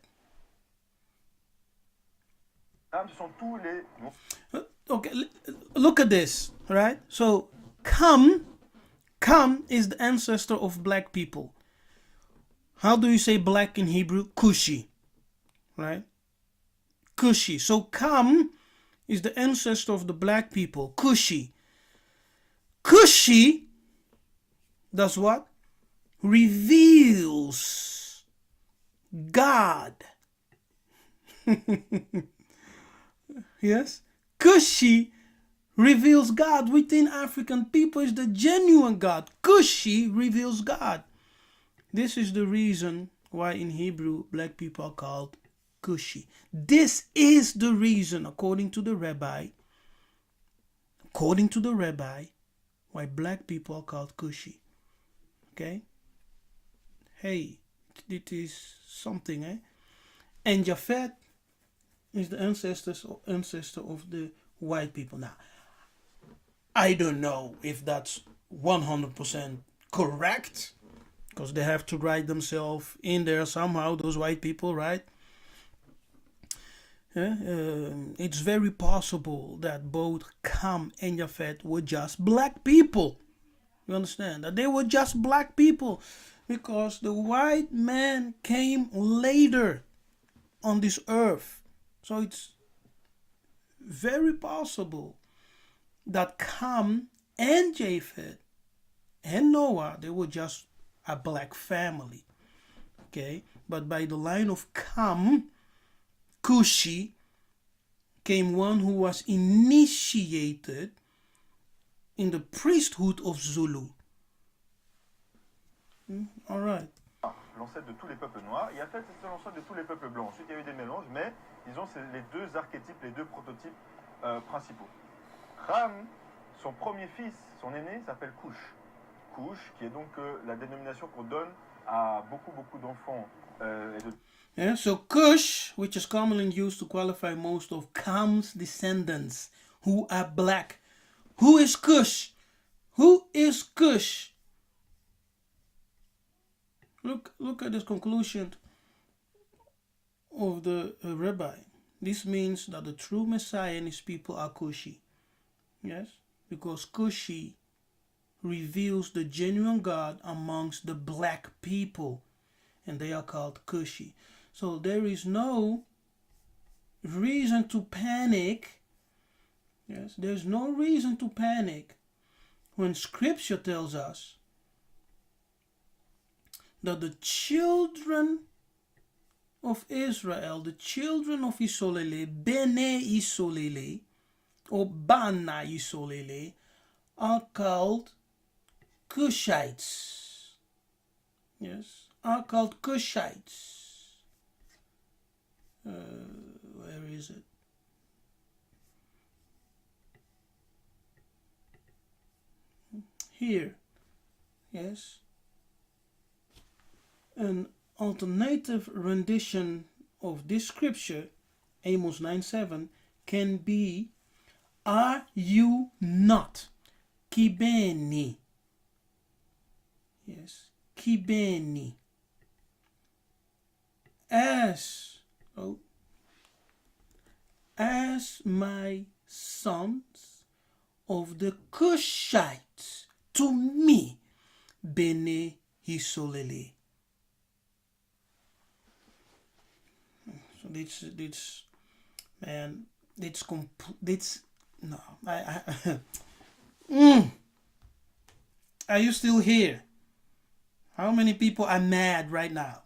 Ham, ce sont tous les noms. Okay, look at this, right? So, Ham is the ancestor of black people. How do you say black in Hebrew? Kushi, right? Kushi. So, Ham is the ancestor of the black people. Kushi. Kushi does what? Reveals God. Yes? Kushi reveals God. Within African people is the genuine God. Kushi reveals God. This is the reason why in Hebrew black people are called Kushi. This is the reason, according to the rabbi, why black people are called Kushi. Okay? Hey, it is something, eh? And Japhet is the ancestor of the white people. Now, I don't know if that's 100% correct, because they have to write themselves in there somehow, those white people, right? It's very possible that both Ham and Japhet were just black people. You understand? That they were just black people, because the white man came later on this earth. So it's very possible that Ham and Japheth and Noah, they were just a black family. Okay? But by the line of Ham, Kushi, came one who was initiated in the priesthood of Zulu. All right. L'ancêtre de tous les peuples noirs. Yafet, c'est l'ancêtre de tous les peuples blancs. Ensuite, il y a eu des mélanges, mais disons, c'est les deux archétypes, les deux prototypes principaux. Ham, son premier fils, son aîné, s'appelle Kush. Kush, qui est donc la dénomination qu'on donne à beaucoup d'enfants. Yeah, so Kush, which is commonly used to qualify most of Ham's descendants who are black. Who is Kush? Who is Kush? Look at this conclusion of the rabbi. This means that the true Messiah and his people are Kushi. Yes? Because Kushi reveals the genuine God amongst the black people. And they are called Kushi. So there is no reason to panic. Yes, there's no reason to panic when Scripture tells us that the children of Israel, the children of Isolele, Bene Isolele, or Bana Isolele, are called Kushites. Yes, are called Kushites. Where is it? Here. Yes. An alternative rendition of this scripture, Amos 9:7, can be, are you not Kibeni? Yes, Kibeni. As my sons of the Kushites to me, Bene Hisolele. So this man, no, Are you still here? How many people are mad right now?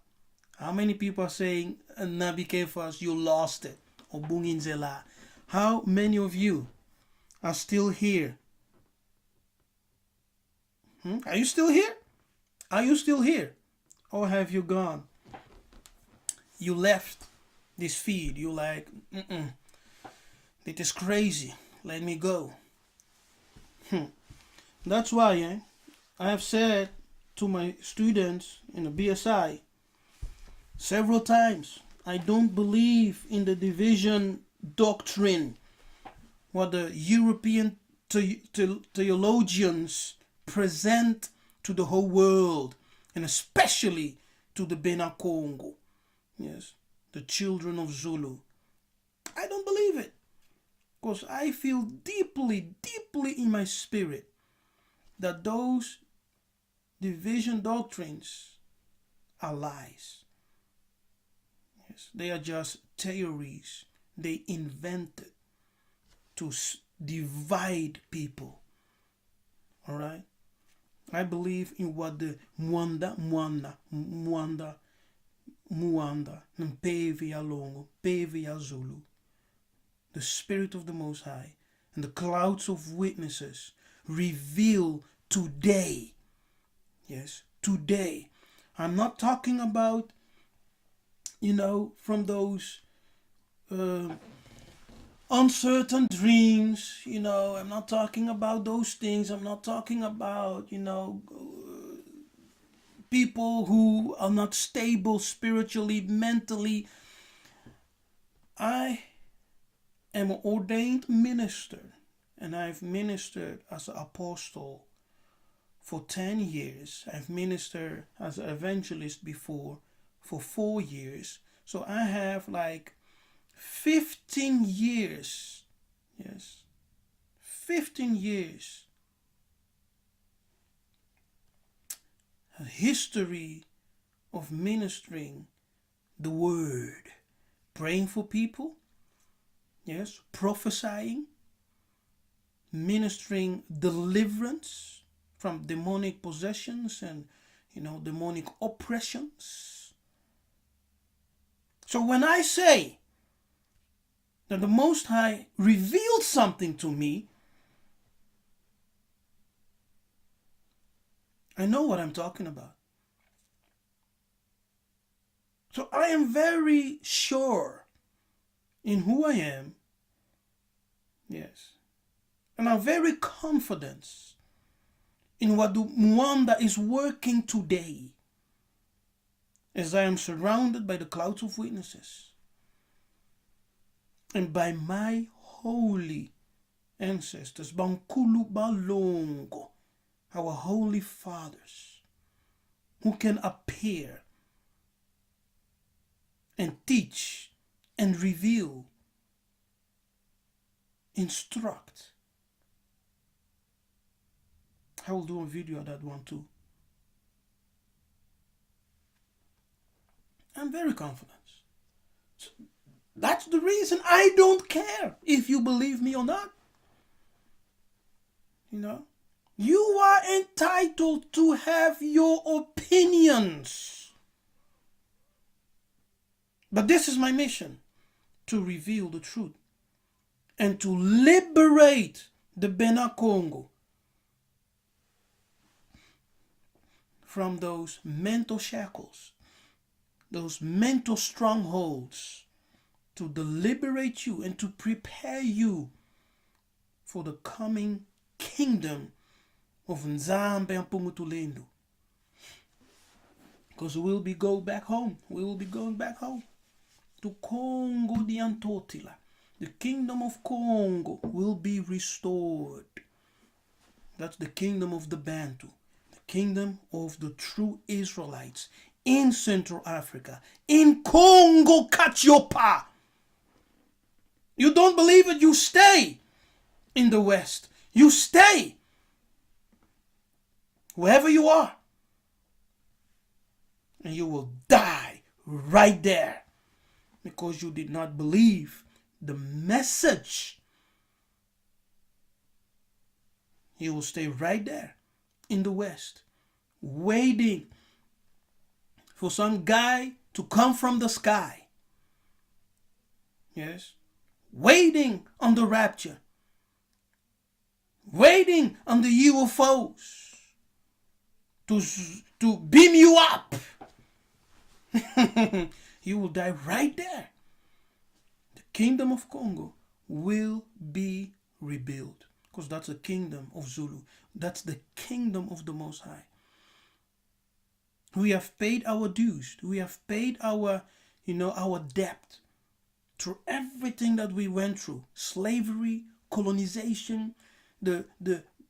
How many people are saying, Nabi Kefas, you lost it? Or Bunginzela? How many of you are still here? Are you still here? Are you still here? Or have you gone? You left. this feed, you're like, it is crazy. Let me go. That's why I have said to my students in the BSI several times, I don't believe in the division doctrine, what the European theologians present to the whole world, and especially to the Bana Kongo. Yes, the children of Zulu. I don't believe it. Because I feel deeply, deeply in my spirit that those division doctrines are lies. Yes, they are just theories they invented to divide people. All right? I believe in what the Mwanda, Mpeve ya Longo, Peve ya Zulu, the Spirit of the Most High, and the clouds of witnesses reveal today. Yes, today. I'm not talking about, from those uncertain dreams, I'm not talking about those things. I'm not talking about, people who are not stable spiritually, mentally. I am an ordained minister, and I've ministered as an apostle for 10 years. I've ministered as an evangelist before for 4 years. So I have like 15 years. Yes. 15 years. A history of ministering the word, praying for people. Yes, prophesying, ministering deliverance from demonic possessions and, demonic oppressions. So when I say that the Most High revealed something to me, I know what I'm talking about. So I am very sure in who I am. Yes. And I'm very confident in what the Mwanda is working today, as I am surrounded by the clouds of witnesses and by my holy ancestors, Bankulu Balongo, our holy fathers, who can appear and teach and reveal, instruct. I will do a video of that one too. I'm very confident. So that's the reason I don't care if you believe me or not. You are entitled to have your opinions. But this is my mission, to reveal the truth and to liberate the Bana Kongo from those mental shackles, those mental strongholds, to liberate you and to prepare you for the coming kingdom of Nzambi and Pumutulendo. Because we will be going back home. We will be going back home to Congo di Antotila. The kingdom of Congo will be restored. That's the kingdom of the Bantu, the kingdom of the true Israelites in Central Africa, in Congo Katiopa. You don't believe it? You stay in the West. You stay wherever you are. And you will die right there because you did not believe the message. You will stay right there in the West, waiting for some guy to come from the sky. Yes. Waiting on the rapture. Waiting on the UFOs to beam you up. You will die right there kingdom of Congo will be rebuilt, because that's the kingdom of Zulu. That's the kingdom of the Most High. We have paid our dues. We have paid our, our debt through everything that we went through. Slavery, colonization, the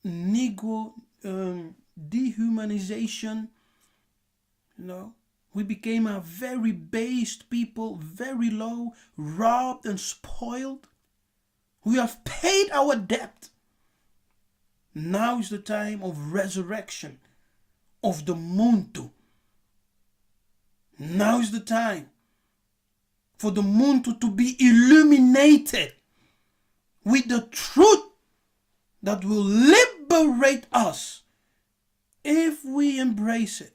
Negro dehumanization. We became a very based people, very low, robbed and spoiled. We have paid our debt. Now is the time of resurrection of the Muntu. Now is the time for the Muntu to be illuminated with the truth that will liberate us if we embrace it.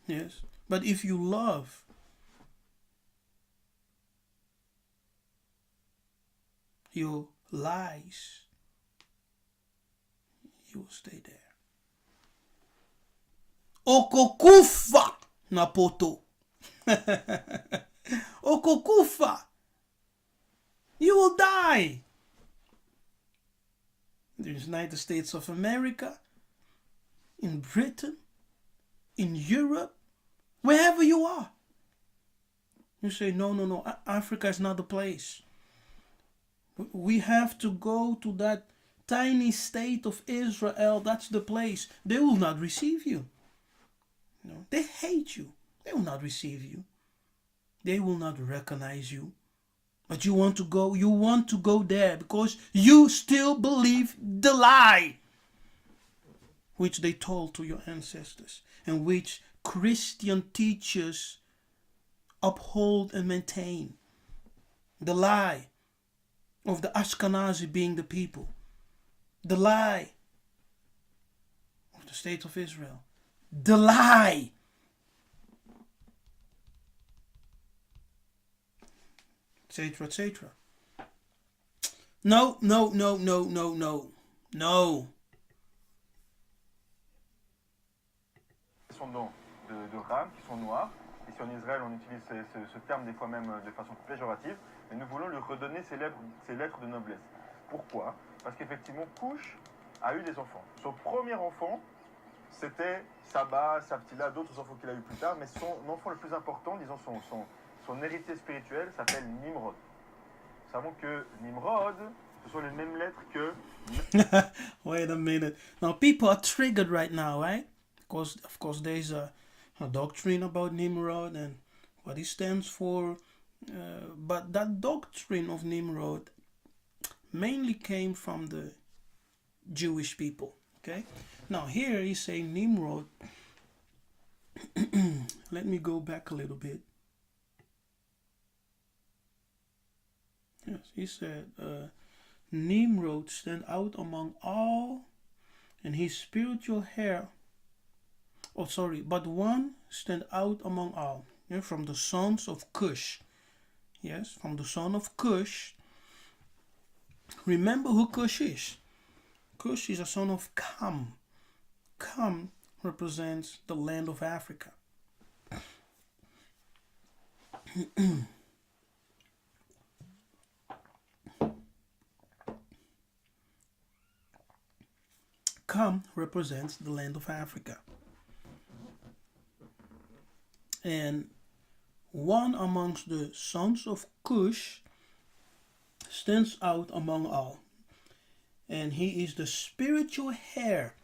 Yes, but if you love your lies, you will stay there. Okokufa na poto. Okokufa. You will die. In the United States of America, in Britain, in Europe, wherever you are. You say, no, Africa is not the place. We have to go to that tiny state of Israel. That's the place. They will not receive you. They hate you. They will not receive you. They will not recognize you. But you want to go there because you still believe the lie which they told to your ancestors and which Christian teachers uphold and maintain. The lie of the Ashkenazi being the people. The lie of the state of Israel. The lie. Etc., etc. No. De rames qui sont noires. Ici en Israël, on utilise ce terme des fois même de façon péjorative, mais nous voulons lui redonner ses lettres de noblesse. Pourquoi? Parce qu'effectivement, Kush a eu des enfants. Son premier enfant, c'était Saba, Saptila, d'autres enfants qu'il a eu plus tard, mais son enfant le plus important, disons son héritier spirituel, s'appelle Nimrod. Nous savons que Nimrod, ce sont les mêmes lettres que... Wait a minute. Now people are triggered right now, right? Because of course there's a doctrine about Nimrod and what he stands for. But that doctrine of Nimrod mainly came from the Jewish people. Okay. Now here he's saying Nimrod. Let me go back a little bit. Yes, he said, Nimrod stand out among all, and his spiritual hair. But one stand out among all. Yeah, from the sons of Kush. Yes, from the son of Kush. Remember who Kush is. Kush is a son of Kam. Kam represents the land of Africa. Kam represents the land of Africa. And one amongst the sons of Kush stands out among all. And he is the spiritual heir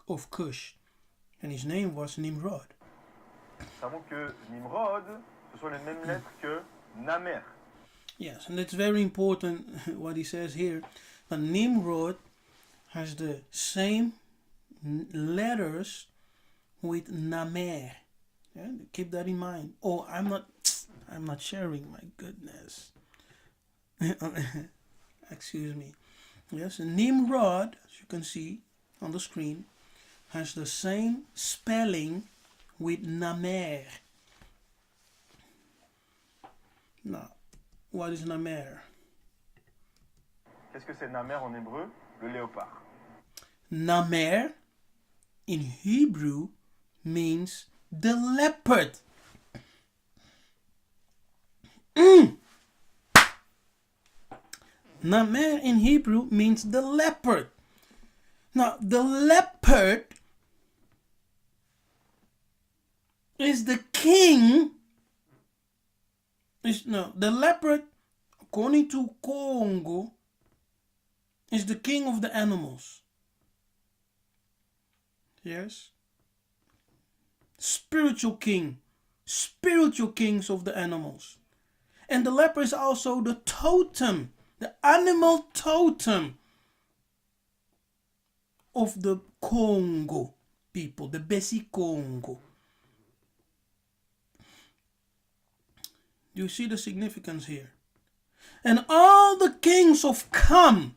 of Kush. And his name was Nimrod. Nous savons que Nimrod, ce sont les mêmes lettres que Namer. Yes, and it's very important what he says here. But Nimrod has the same letters with Namer. Yeah, keep that in mind. Oh, I'm not sharing. My goodness. Excuse me. Yes, Nimrod, as you can see on the screen, has the same spelling with Namer. Now, what is Namer? Qu'est-ce que c'est Namer en hébreu? Le léopard. Namer in Hebrew means the leopard. Namer in Hebrew means the leopard. Now, the leopard is the king. The leopard, according to Congo, is the king of the animals. Yes. Spiritual king. Spiritual kings of the animals. And the leopard is also the totem, the animal totem of the Congo people, the Bessie Congo. You see the significance here. And all the kings of Kam,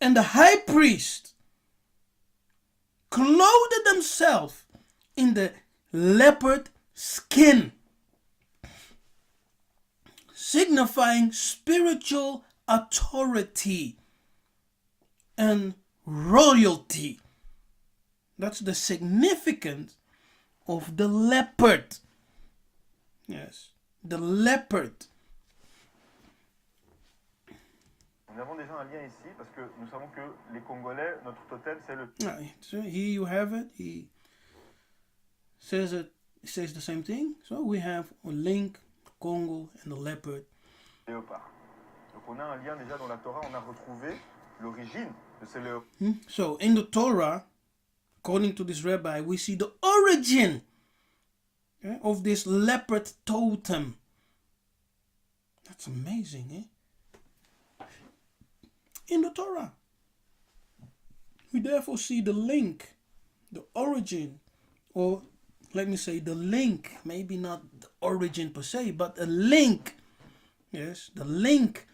and the high priest clothed themselves in the leopard skin, signifying spiritual authority and royalty. That's the significance of the leopard. Yes, the leopard. Nous avons déjà un lien ici parce que nous savons que les Congolais, notre totem, c'est le... So here you have it. He says the same thing. So we have a link, Congo and the leopard. Léopard. Donc on a un lien déjà dans la Torah, on a retrouvé l'origine de ces léopards. So in the Torah, according to this rabbi, we see the origin of this leopard totem. That's amazing, eh? In the Torah. We therefore see the link, the origin, or let me say the link, maybe not the origin per se, but a link. Yes, the link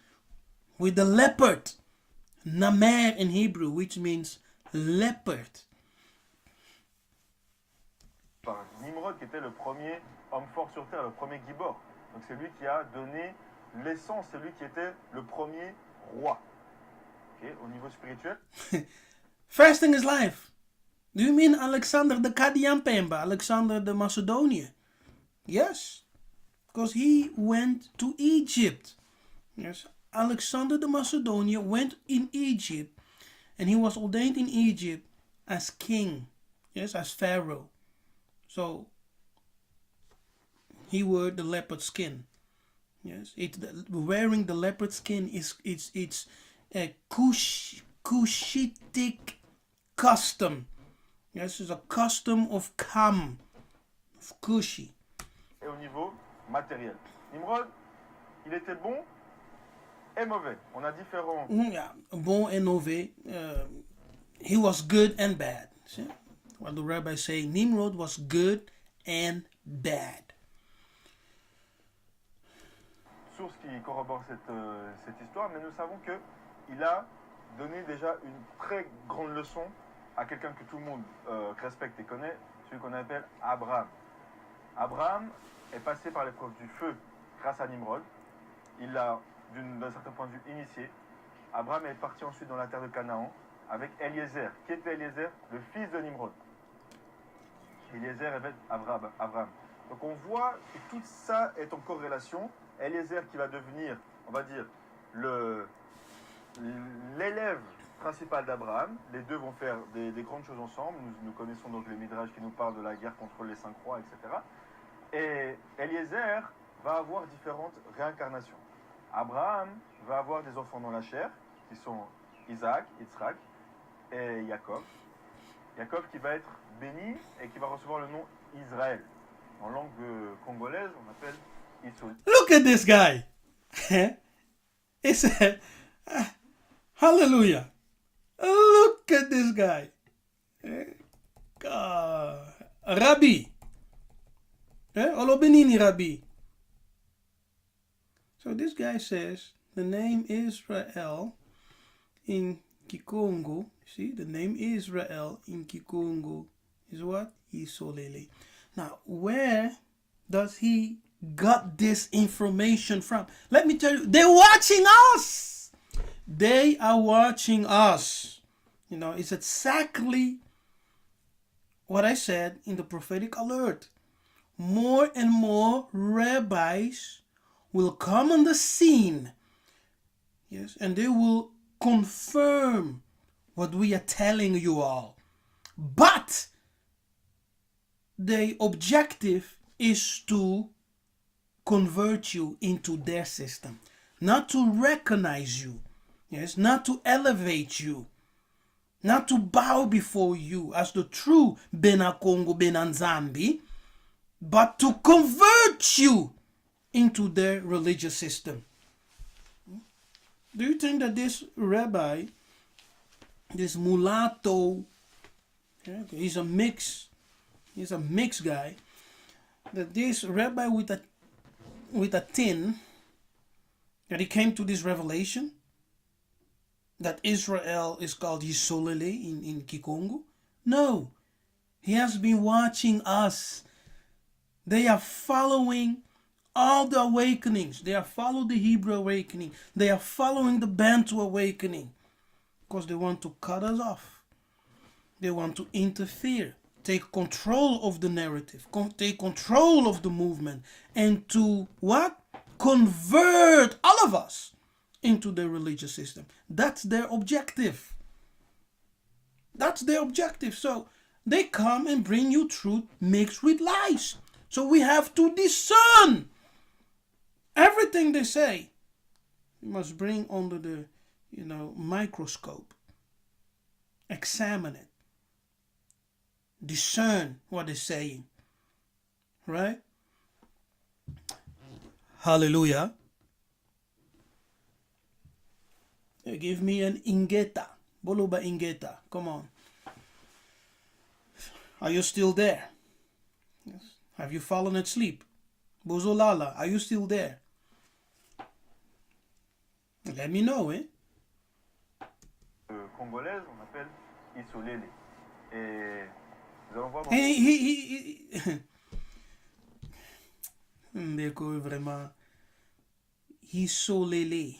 with the leopard. Namer in Hebrew, which means leopard. Nimrod qui était le premier homme fort sur terre, le premier gibor. Donc c'est lui qui a donné l'essence, c'est lui qui était le premier roi. Okay, au niveau spirituel. First in his life. Do you mean Alexander the Kadiampemba, Alexander the Macedonian? Yes, because he went to Egypt. Yes, Alexander the Macedonian went in Egypt, and he was ordained in Egypt as king. Yes, as Pharaoh. So he wore the leopard skin. Yes, wearing the leopard skin is it's a Cushitic custom. Yes, it's a custom of Kam, of Kushi. Et au niveau matériel. Nimrod, il était bon et mauvais. On a différents. Yeah, bon and mauvais. He was good and bad. See? What the rabbi is saying, Nimrod was good and bad. Source qui corrobore cette histoire, mais nous savons que il a donné déjà une très grande leçon à quelqu'un que tout le monde respecte et connaît, celui qu'on appelle Abraham. Abraham est passé par l'épreuve du feu grâce à Nimrod. Il l'a, d'un certain point de vue, initié. Abraham est parti ensuite dans la terre de Canaan avec Eliezer. Qui était Eliezer? Le fils de Nimrod. Eliezer avait Abraham. Donc on voit que tout ça est en corrélation. Eliezer qui va devenir, on va dire, l'élève principal d'Abraham. Les deux vont faire des grandes choses ensemble. Nous connaissons donc les midrash qui nous parlent de la guerre contre les 5 rois, etc. Et Eliezer va avoir différentes réincarnations. Abraham va avoir des enfants dans la chair, qui sont Isaac, Yitzhak et Jacob. Jacob qui va être béni et qui va recevoir le nom Israël. En langue congolaise, on appelle Israël. Look at this guy. It's hallelujah. Look at this guy. Rabbi. Olobenini Rabbi. So this guy says the name Israel in Kikongo. See, the name Israel in Kikongo is what? Isolele. Now, where does he got this information from? Let me tell you, they're watching us. They are watching us. You know, it's exactly what I said in the prophetic alert. more and more rabbis will come on the scene. Yes, and they will confirm what we are telling you all. But the objective is to convert you into their system, not to recognize you, yes, not to elevate you, not to bow before you as the true Bana Kongo, Bana Nzambi, but to convert you into their religious system. Do you think that this rabbi, this mulatto, he's a mix guy, that this rabbi with a tin, that he came to this revelation that Israel is called Yiseka'yah in Congo? No, he has been watching us. They are following all the awakenings. They are following the Hebrew awakening. They are following the Bantu awakening, because they want to cut us off. They want to interfere, take control of the narrative, take control of the movement, and to what? Convert all of us into their religious system. That's their objective. That's their objective. So they come and bring you truth mixed with lies. So we have to discern everything they say. You must bring under the microscope. Examine it. Discern what they're saying. Right? Hallelujah. Give me an ingeta. Boloba ingeta. Come on. Are you still there? Yes. Have you fallen asleep? Bozolala, are you still there? Let me know, eh? Congolaise, on appelle Isolele. Et nous allons voir. Ndeko vraiment Isolele.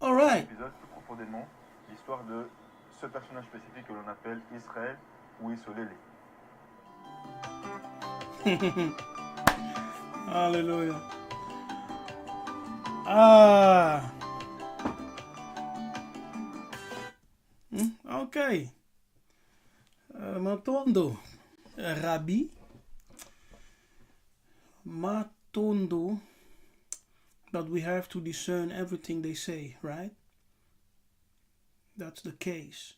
All right. Épisode plus profondément l'histoire de ce personnage spécifique que l'on appelle Israël ou Isolele. Hallelujah. Ah. Okay. Matondo. Rabbi. Matondo. That we have to discern everything they say, right? That's the case.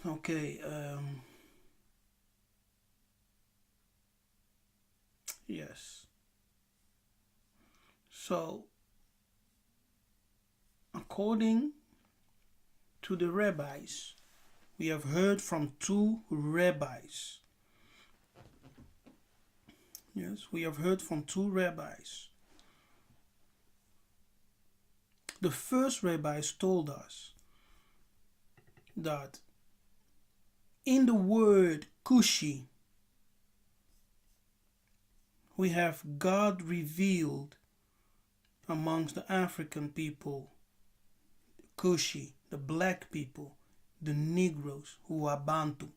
Okay. Yes. So, according to the rabbis, we have heard from two rabbis. Yes, we have heard from two rabbis. The first rabbis told us that in the word Kushi, we have God revealed amongst the African people, Kushi, the black people, the Negroes who are Bantu.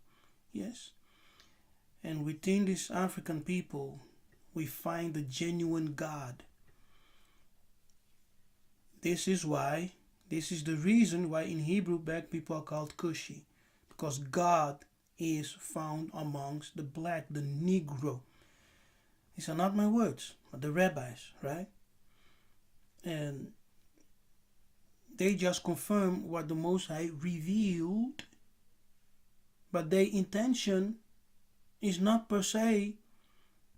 Yes? And within these African people, we find the genuine God. This is the reason why in Hebrew black people are called Kushi. Because God is found amongst the black, the Negro. These are not my words, but the rabbis, right? And they just confirm what the Most High revealed, but their intention is not per se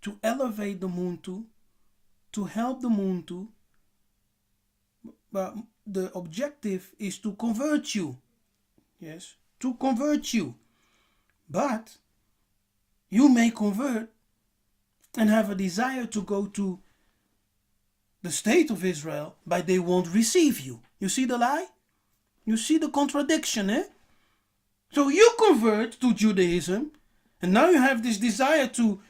to elevate the Muntu, to help the Muntu, but the objective is to convert you. Yes, to convert you. But you may convert and have a desire to go to the state of Israel, but they won't receive you. You see the lie? You see the contradiction, eh? So you convert to Judaism, and now you have this desire to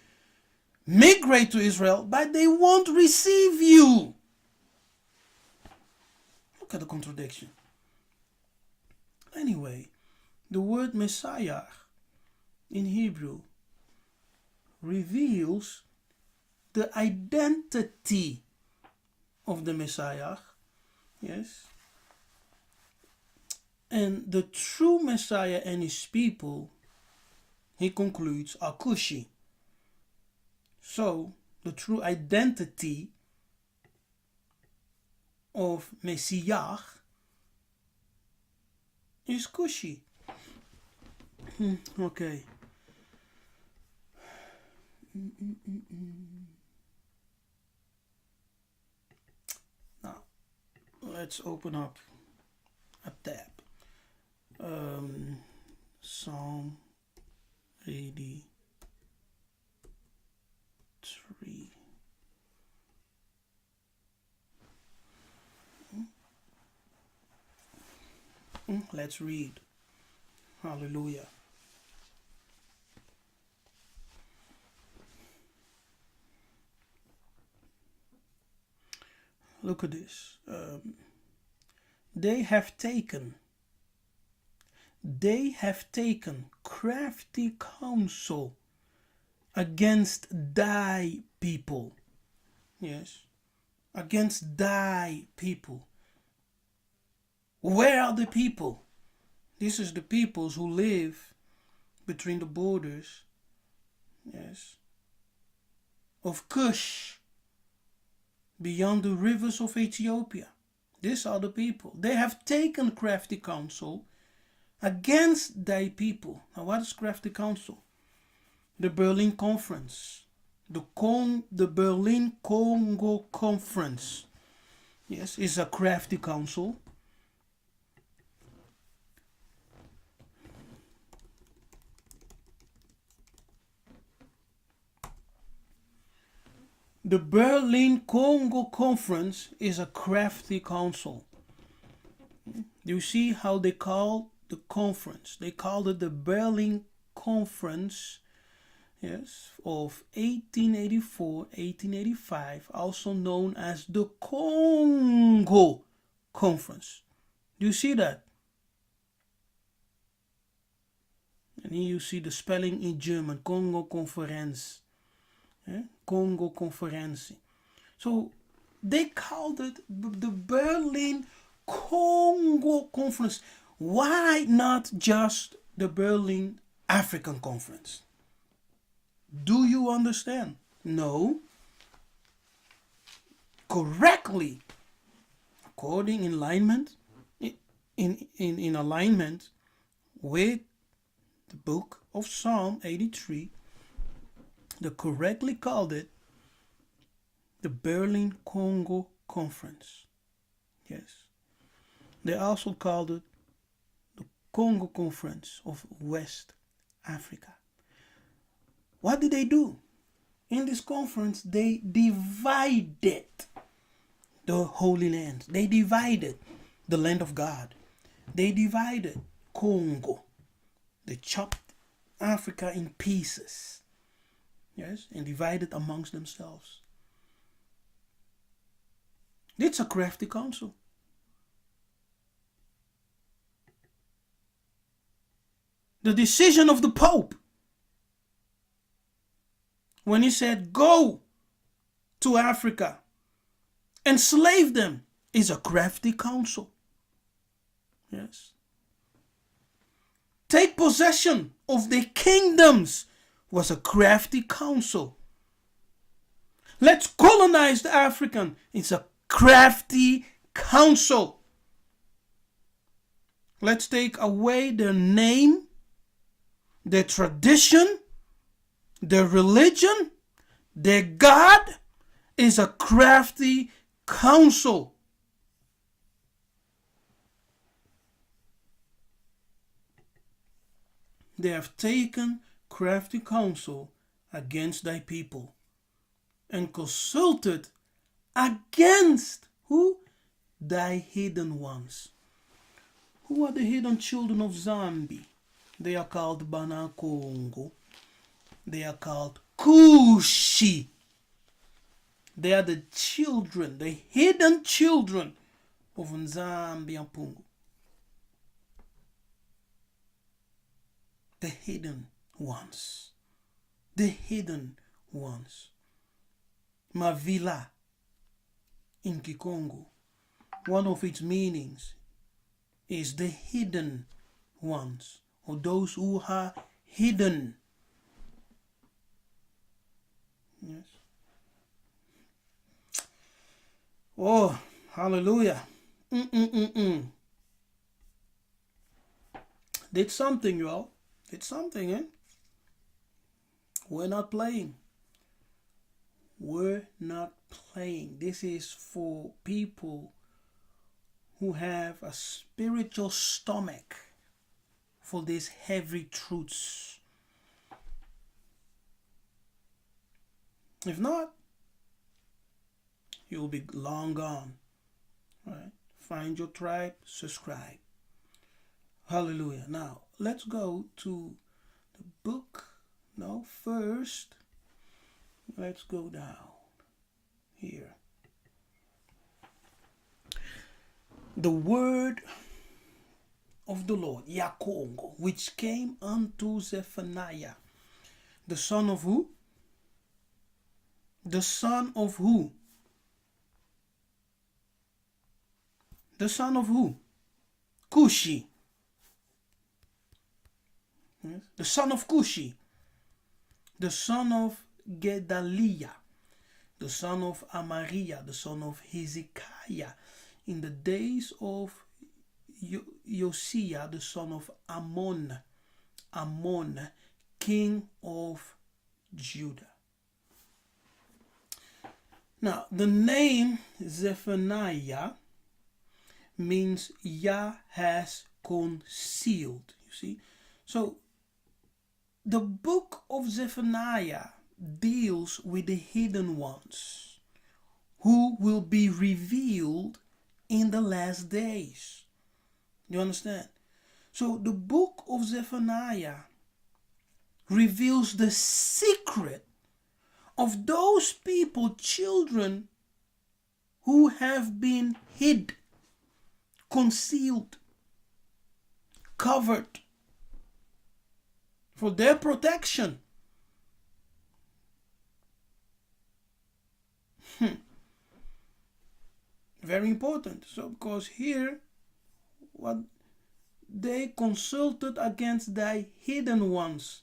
migrate to Israel, but they won't receive you. Look at the contradiction. Anyway, the word Messiah in Hebrew reveals the identity of the Messiah. Yes. And the true Messiah and his people, he concludes, are Kushi. So, the true identity of Messiah is Kushi. Okay. Now, let's open up a tab. Psalm 83. Let's read. Hallelujah. Look at this. They have taken crafty counsel against thy people. Yes. Against thy people. Where are the people? This is the peoples who live between the borders, yes, of Kush, beyond the rivers of Ethiopia. These are the people. They have taken crafty counsel against thy people. Now, what is crafty counsel? The Berlin Conference, the Berlin Congo Conference, yes, is a crafty counsel. The Berlin Congo Conference is a crafty council. You see how they call the conference? They called it the Berlin Conference, yes, of 1884-1885, also known as the Congo Conference. Do you see that? And here you see the spelling in German, Congo Conference. Congo Conferentie. So they called it the Berlin Congo Conference. Why not just the Berlin African Conference? Do you understand? No. Correctly, according in alignment with the book of Psalm 83, they correctly called it the Berlin Congo Conference. Yes. They also called it the Congo Conference of West Africa. What did they do? In this conference, they divided the Holy Land. They divided the land of God. They divided Congo. They chopped Africa in pieces. Yes, and divided amongst themselves. It's a crafty council. The decision of the Pope, when he said, go to Africa, enslave them, is a crafty council. Yes. Take possession of their kingdoms was a crafty council. Let's colonize the African. It's a crafty council. Let's take away their name, their tradition, their religion, their God. Is a crafty council. They have taken crafty counsel against thy people and consulted against who? Thy hidden ones. Who are the hidden children of Nzambi? They are called Bana Kongo. They are called Kushi. They are the children, the hidden children of Nzambi and Pungu. The hidden ones. The hidden ones. Mavila in Kikongo, one of its meanings is the hidden ones, or those who are hidden. Yes. Oh, hallelujah. Did something, y'all. Did something, eh? We're not playing. We're not playing. This is for people who have a spiritual stomach for these heavy truths. If not, you'll be long gone. Right? Find your tribe, subscribe. Hallelujah. Now, let's go to the book. No, first, let's go down here. The word of the Lord, Congo, which came unto Zephaniah, the son of who? The son of who? The son of who? Kushi. Yes. The son of Kushi. The son of Gedaliah. The son of Amariah. The son of Yiseka'yah. In the days of Josiah, the son of Ammon. Ammon, king of Judah. Now, the name Zephaniah means Yah has concealed. You see? So, the book of Zephaniah deals with the hidden ones who will be revealed in the last days. You understand? So, the book of Zephaniah reveals the secret of those people, children, who have been hid, concealed, covered for their protection. Very important. So, because here, what they consulted against thy hidden ones.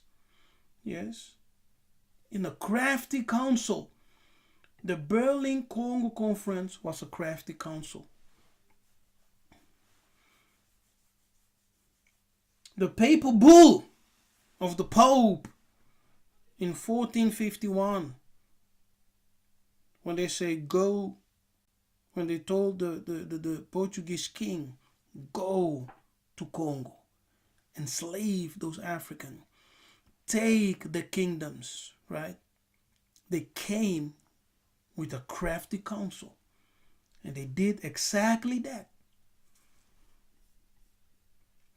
Yes. In a crafty council. The Berlin Congo Conference was a crafty council. The papal bull of the Pope in 1451, when they say go, when they told the Portuguese king, go to Congo, enslave those Africans, take the kingdoms, right? They came with a crafty counsel, and they did exactly that.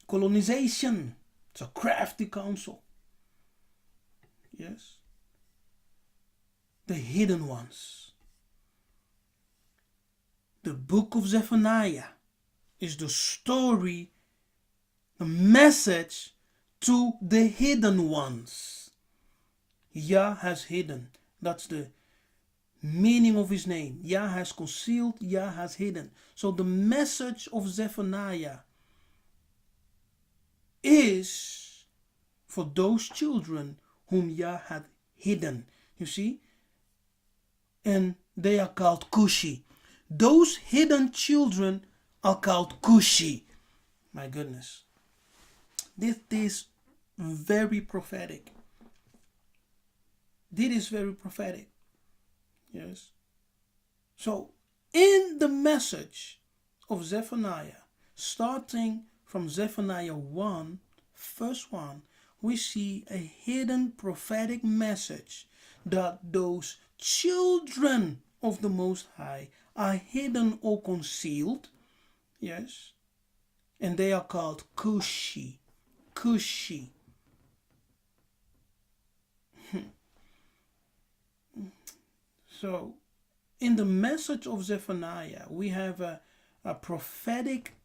Colonization, it's a crafty counsel. Yes. The hidden ones. The book of Zephaniah is the story, the message to the hidden ones. Yah has hidden. That's the meaning of his name. Yah has concealed, Yah has hidden. So the message of Zephaniah is for those children whom Yah had hidden. You see? And they are called Kushi. Those hidden children are called Kushi. My goodness. This is very prophetic. This is very prophetic. Yes. So, in the message of Zephaniah, starting from Zephaniah 1, verse 1, we see a hidden prophetic message that those children of the Most High are hidden or concealed. Yes. And they are called Kushi. Kushi. So, in the message of Zephaniah, we have a prophetic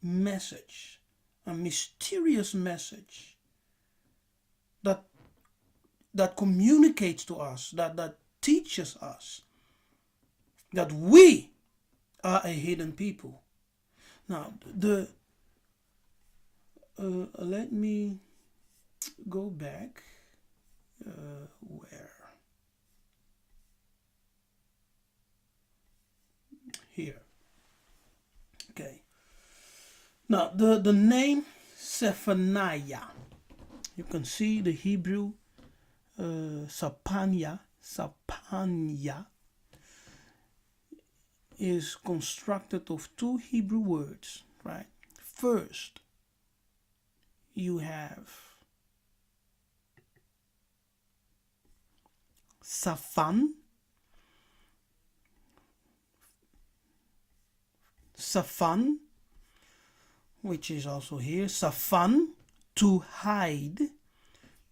message, a mysterious message that that communicates to us, that teaches us that we are a hidden people. Now, let me go back. Where? Here. Okay. Now, the name Zephaniah. You can see the Hebrew Sapanya is constructed of two Hebrew words, right? First, you have Safan, which is also here. Safan, to hide,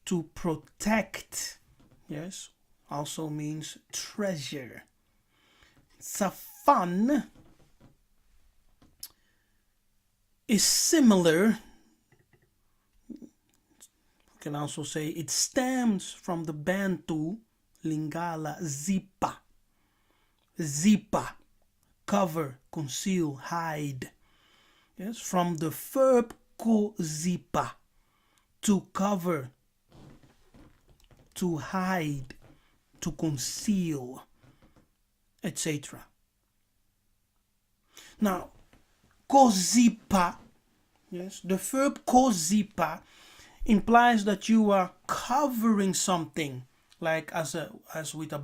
to protect. Yes, also means treasure. Safan is similar. You can also say it stems from the Bantu Lingala zipa. Zipa, cover, conceal, hide. Yes, from the verb ko zipa, to cover, to hide, to conceal, etc. Now, kozipa, yes, the verb kozipa implies that you are covering something, like as with a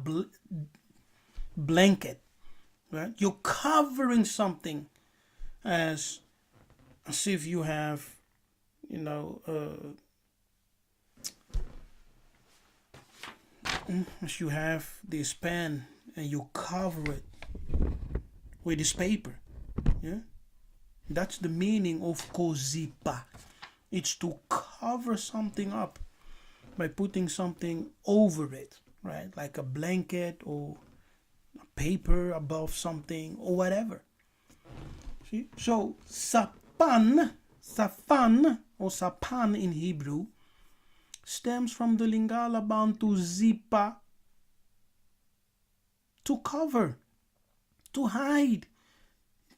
blanket, right? You're covering something as if you have, as you have this pen and you cover it with this paper. Yeah, that's the meaning of kozipa. It's to cover something up by putting something over it, right? Like a blanket or a paper above something or whatever. See? So safan or sapan in Hebrew stems from the Lingala Bantu zipa, to cover, to hide.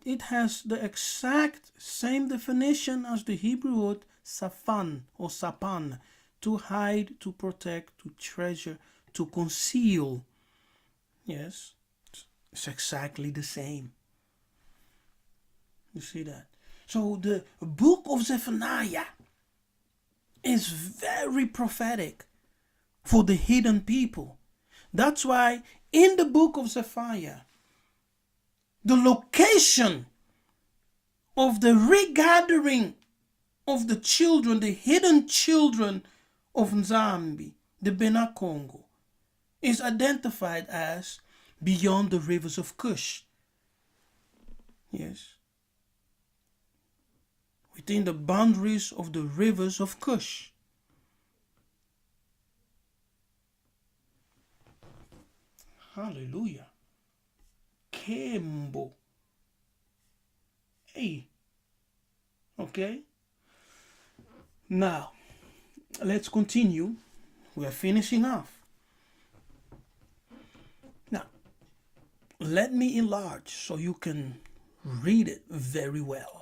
It has the exact same definition as the Hebrew word safan or sapan, to hide, to protect, to treasure, to conceal. Yes, it's exactly the same. You see that? So the book of Zephaniah is very prophetic for the hidden people. That's why in the book of Zephaniah, the location of the regathering of the children, the hidden children of Nzambi, the Bana Kongo, is identified as beyond the rivers of Kush. Yes. Within the boundaries of the rivers of Kush. Hallelujah. Kembo. Hey. Okay. Now, let's continue. We are finishing off. Now, let me enlarge so you can read it very well.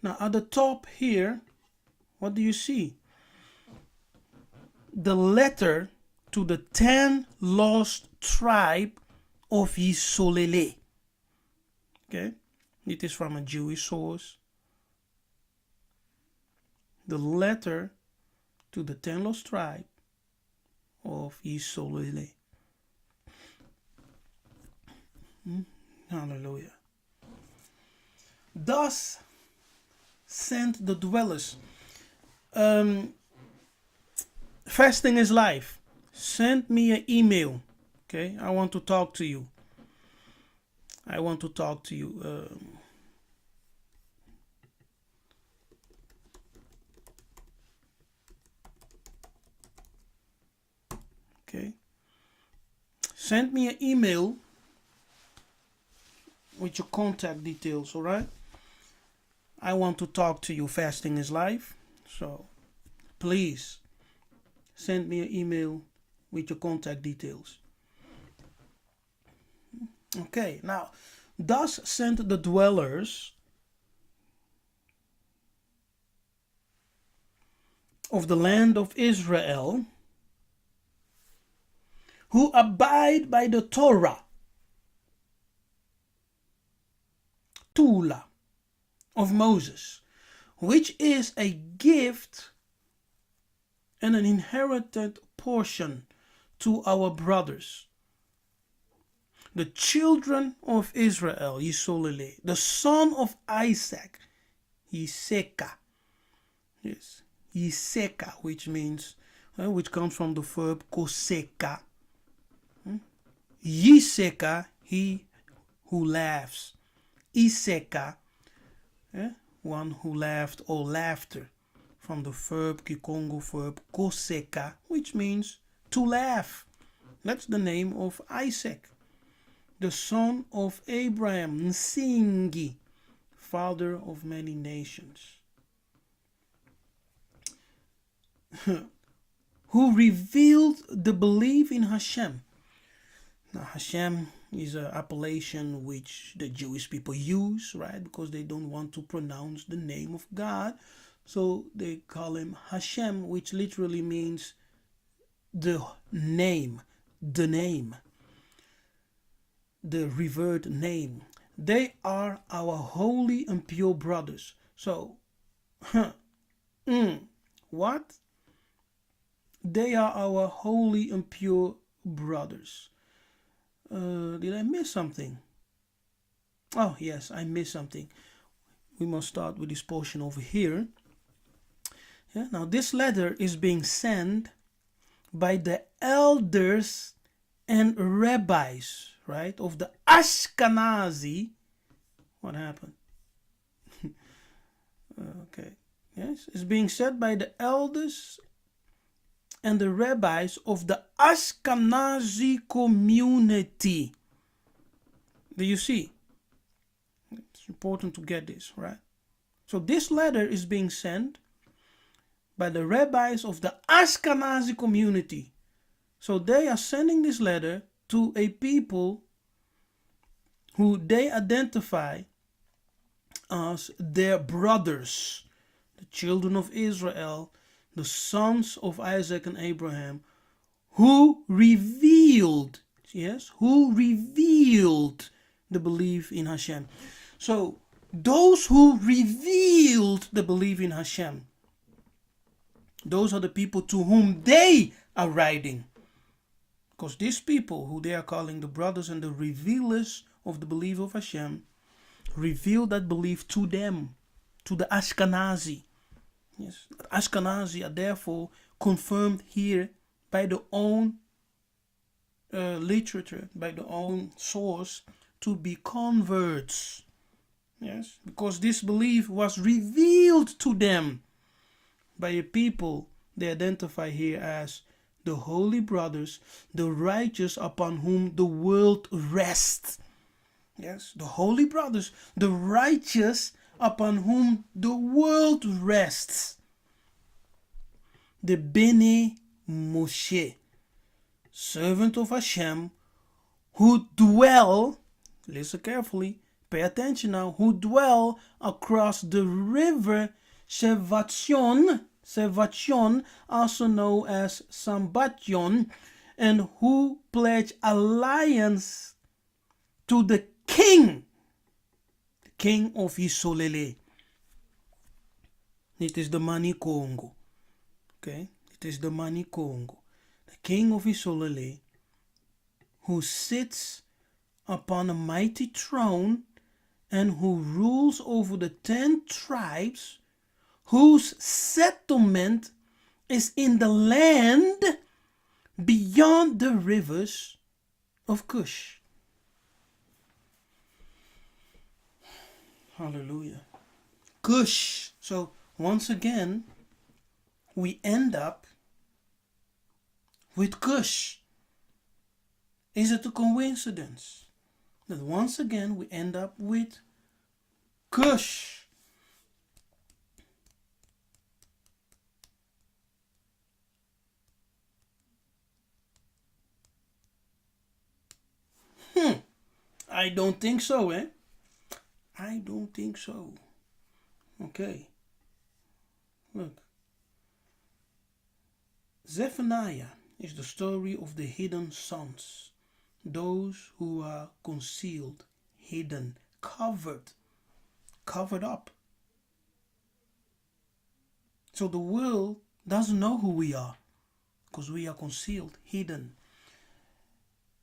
Now, at the top here, what do you see? The letter to the 10 lost tribe of Yiseka'yah. Okay, it is from a Jewish source. The letter to the 10 lost tribe of Yiseka'yah. Hallelujah. Thus sent the dwellers. Fasting is life. Send me an email. Okay, I want to talk to you. Okay. Send me an email with your contact details, all right? I want to talk to you. Fasting is life. So please send me an email with your contact details. Okay, now, thus sent the dwellers of the land of Israel, who abide by the Torah, Tula, of Moses, which is a gift and an inherited portion to our brothers, the children of Israel, Yisolele, the son of Isaac, Yiseka'yah. Yes, Yiseka'yah, which means, which comes from the verb koseka. Yiseka'yah, he who laughs. Yiseka'yah, one who laughed or laughter, from the verb Congo verb koseka, which means to laugh. That's the name of Isaac, the son of Abraham, Nsingi, father of many nations. Who revealed the belief in Hashem. Now, Hashem is an appellation which the Jewish people use, right? Because they don't want to pronounce the name of God. So they call him Hashem, which literally means the name, the revered name. They are our holy and pure brothers. So, what? They are our holy and pure brothers. Did I miss something? Oh, yes, I missed something. We must start with this portion over here. Yeah, now, this letter is being sent by the elders and rabbis, right, of the Ashkenazi. What happened? Okay. Yes, it's being said by the elders and the rabbis of the Ashkenazi community. Do you see? It's important to get this, right? So this letter is being sent by the rabbis of the Ashkenazi community. So they are sending this letter to a people who they identify as their brothers, the children of Israel, the sons of Isaac and Abraham, who revealed, yes, who revealed the belief in Hashem. So those who revealed the belief in Hashem, those are the people to whom they are writing. Because these people, who they are calling the brothers and the revealers of the belief of Hashem, reveal that belief to them, to the Ashkenazi. Yes, Ashkenazi are therefore confirmed here by the own literature, by the own source, to be converts. Yes, because this belief was revealed to them by a people they identify here as the holy brothers, the righteous upon whom the world rests. Yes, the holy brothers, the righteous upon whom the world rests. The Bene Moshe, servant of Hashem, who dwell, listen carefully, pay attention now, who dwell across the river Shevation, also known as Sambation, and who pledge alliance to the king of Yisolele. It is the Bana Kongo. Okay, it is the Bana Kongo, the king of Yisolele, who sits upon a mighty throne and who rules over the 10 tribes, whose settlement is in the land beyond the rivers of Kush. Hallelujah. Kush. So once again, we end up with Kush. Is it a coincidence that once again we end up with Kush? I don't think so, eh? I don't think so. Okay. Look. Zephaniah is the story of the hidden sons, those who are concealed, hidden, covered up. So the world doesn't know who we are because we are concealed, hidden.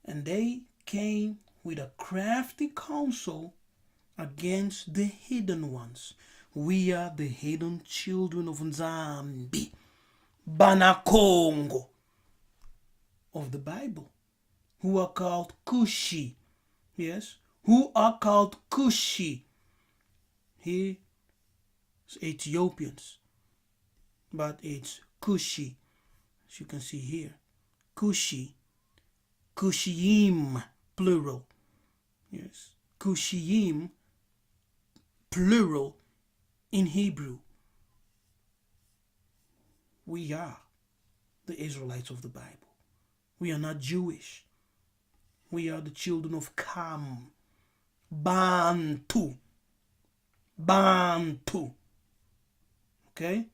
And they came with a crafty counsel against the hidden ones. We are the hidden children of Nzambi, Bana Kongo of the Bible, who are called Kushi. Yes, who are called Kushi. Here, it's Ethiopians, but it's Kushi, as you can see here. Kushi, Kushiyim, plural. Yes, Kushiyim, plural in Hebrew. We are the Israelites of the Bible. We are not Jewish. We are the children of Kam, Bantu. Bantu. Okay?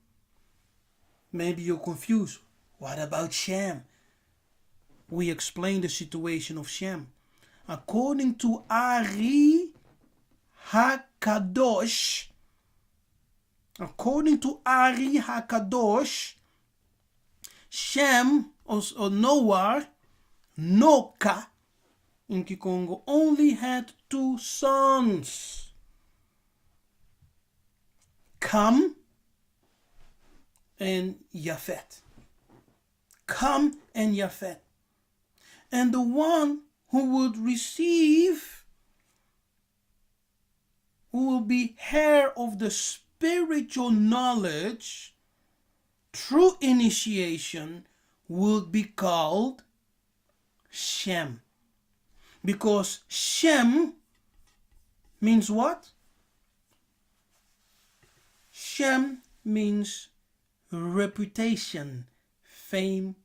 Maybe you're confused. What about Shem? We explain the situation of Shem. According to Ari HaKadosh, Shem or Noah, Noka in Congo, only had 2 sons. Kam and Japhet. Kam and Japhet. And the one who would receive, who will be heir of the spiritual knowledge through initiation, would be called Shem. Because Shem means what? Shem means reputation, fame,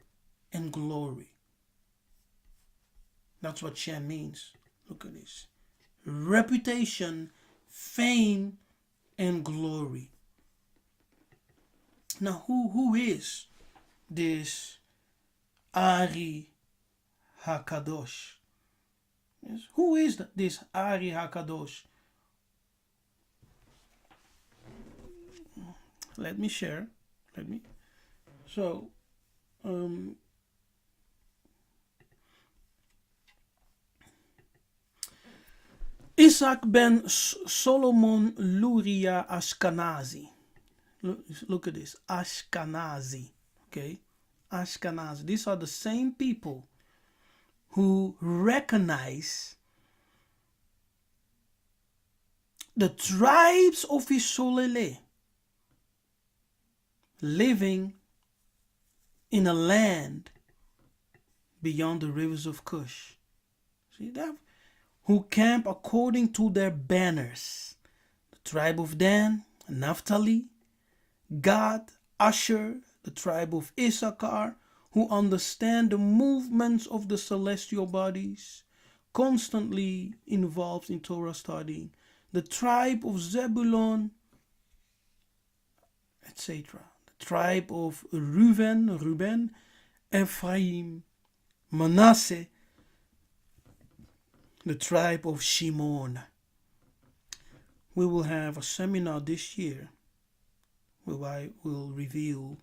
and glory. That's what Shem means. Look at this. Reputation, fame, and glory. Now, who is this Ari HaKadosh? Yes, who is this Ari HaKadosh? Let me share. So, Isaac ben Solomon Luria Ashkenazi. Look at this. Ashkenazi. Okay? Ashkenazi. These are the same people who recognize the tribes of Isolele living in a land beyond the rivers of Kush. See that? Who camp according to their banners. The tribe of Dan, Naphtali, Gad, Asher, the tribe of Issachar, who understand the movements of the celestial bodies, constantly involved in Torah studying, the tribe of Zebulun, etc. The tribe of Reuben, Ephraim, Manasseh, the tribe of Shimon. We will have a seminar this year where I will reveal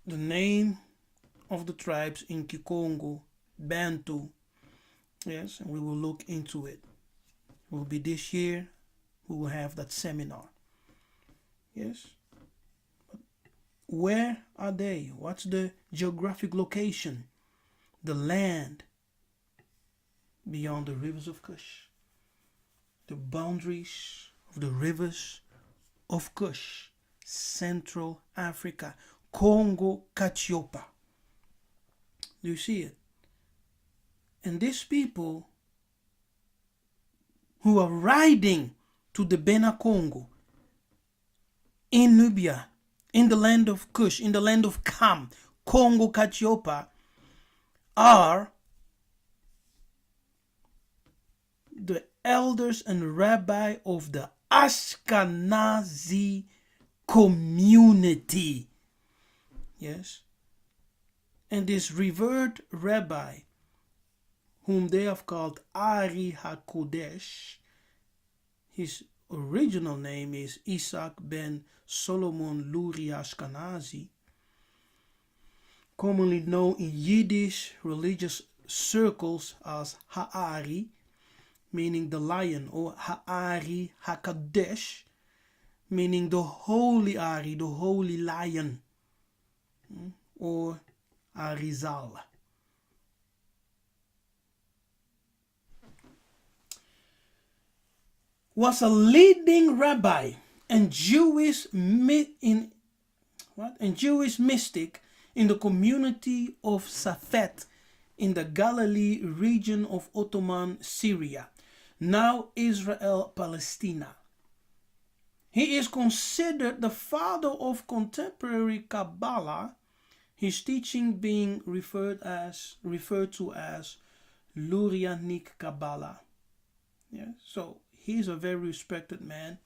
the name of the tribes in Congo, Bantu. Yes, and we will look into it. It will be this year. We will have that seminar. Yes. But where are they? What's the geographic location? The land beyond the rivers of Kush. The boundaries of the rivers of Kush. Central Africa. Congo, Katiopa. Do you see it? And these people who are riding to the Bana Kongo, in Nubia, in the land of Kush, in the land of Kam, Congo, Katiopa, are the elders and rabbi of the Ashkenazi community. Yes. And this revered rabbi, whom they have called Ari HaKodesh, his original name is Isaac ben Solomon Luri Ashkenazi, commonly known in Yiddish religious circles as Ha'ari, meaning the lion, or Ha'ari HaKadesh, meaning the holy Ari, the holy lion, or Arizal. Was a leading rabbi and Jewish mystic in the community of Safed in the Galilee region of Ottoman Syria, now Israel, Palestine. He is considered the father of contemporary Kabbalah, his teaching being referred to as Lurianic Kabbalah. Yeah, so he's a very respected man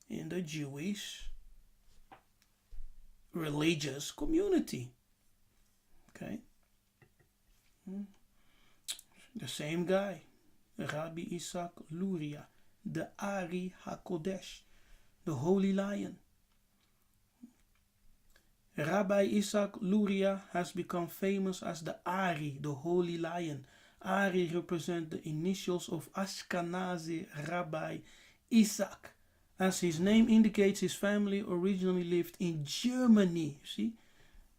in the Jewish religious community. Okay. The same guy, Rabbi Isaac Luria, the Ari HaKodesh, the Holy Lion. Rabbi Isaac Luria has become famous as the Ari, the Holy Lion. Ari represents the initials of Ashkenazi Rabbi Isaac. As his name indicates, his family originally lived in Germany. See,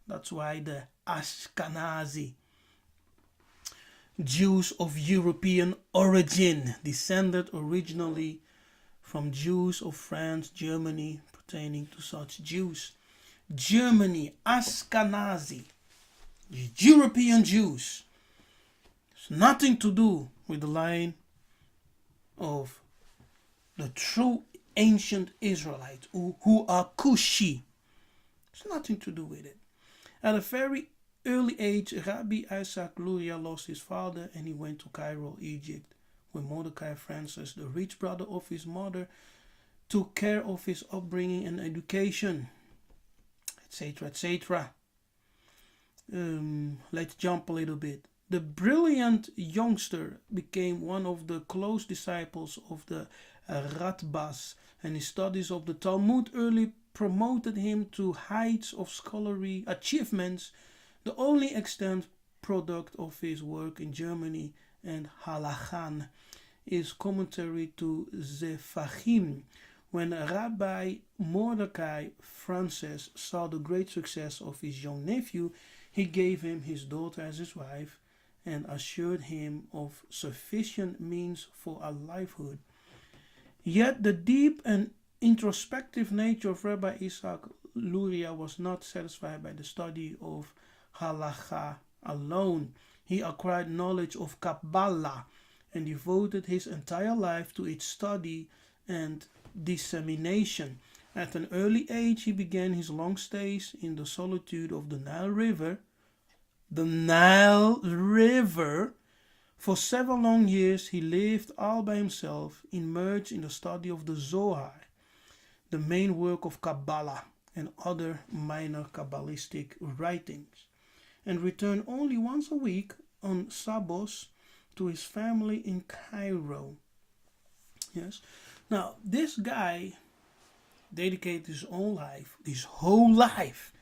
that's why the Ashkenazi. Jews of European origin, descended originally from Jews of France, Germany, pertaining to such Jews. Germany, Ashkenazi, European Jews. It's nothing to do with the line of the true ancient Israelites who are Kushi. It's nothing to do with it. At a very early age, Rabbi Isaac Luria lost his father and he went to Cairo, Egypt, where Mordecai Francis, the rich brother of his mother, took care of his upbringing and education, etc., etc. Let's jump a little bit. The brilliant youngster became one of the close disciples of the Radbaz, and his studies of the Talmud early promoted him to heights of scholarly achievements, the only extant product of his work in Germany and Halachan is commentary to Zefachim. When Rabbi Mordecai Francis saw the great success of his young nephew, he gave him his daughter as his wife and assured him of sufficient means for a livelihood. Yet the deep and introspective nature of Rabbi Isaac Luria was not satisfied by the study of Halacha alone. He acquired knowledge of Kabbalah and devoted his entire life to its study and dissemination. At an early age, he began his long stays in the solitude of the Nile River. The Nile River. For several long years, he lived all by himself, immersed in the study of the Zohar, the main work of Kabbalah, and other minor Kabbalistic writings, and returned only once a week on Sabbath to his family in Cairo. Yes. Now, this guy dedicated his whole life,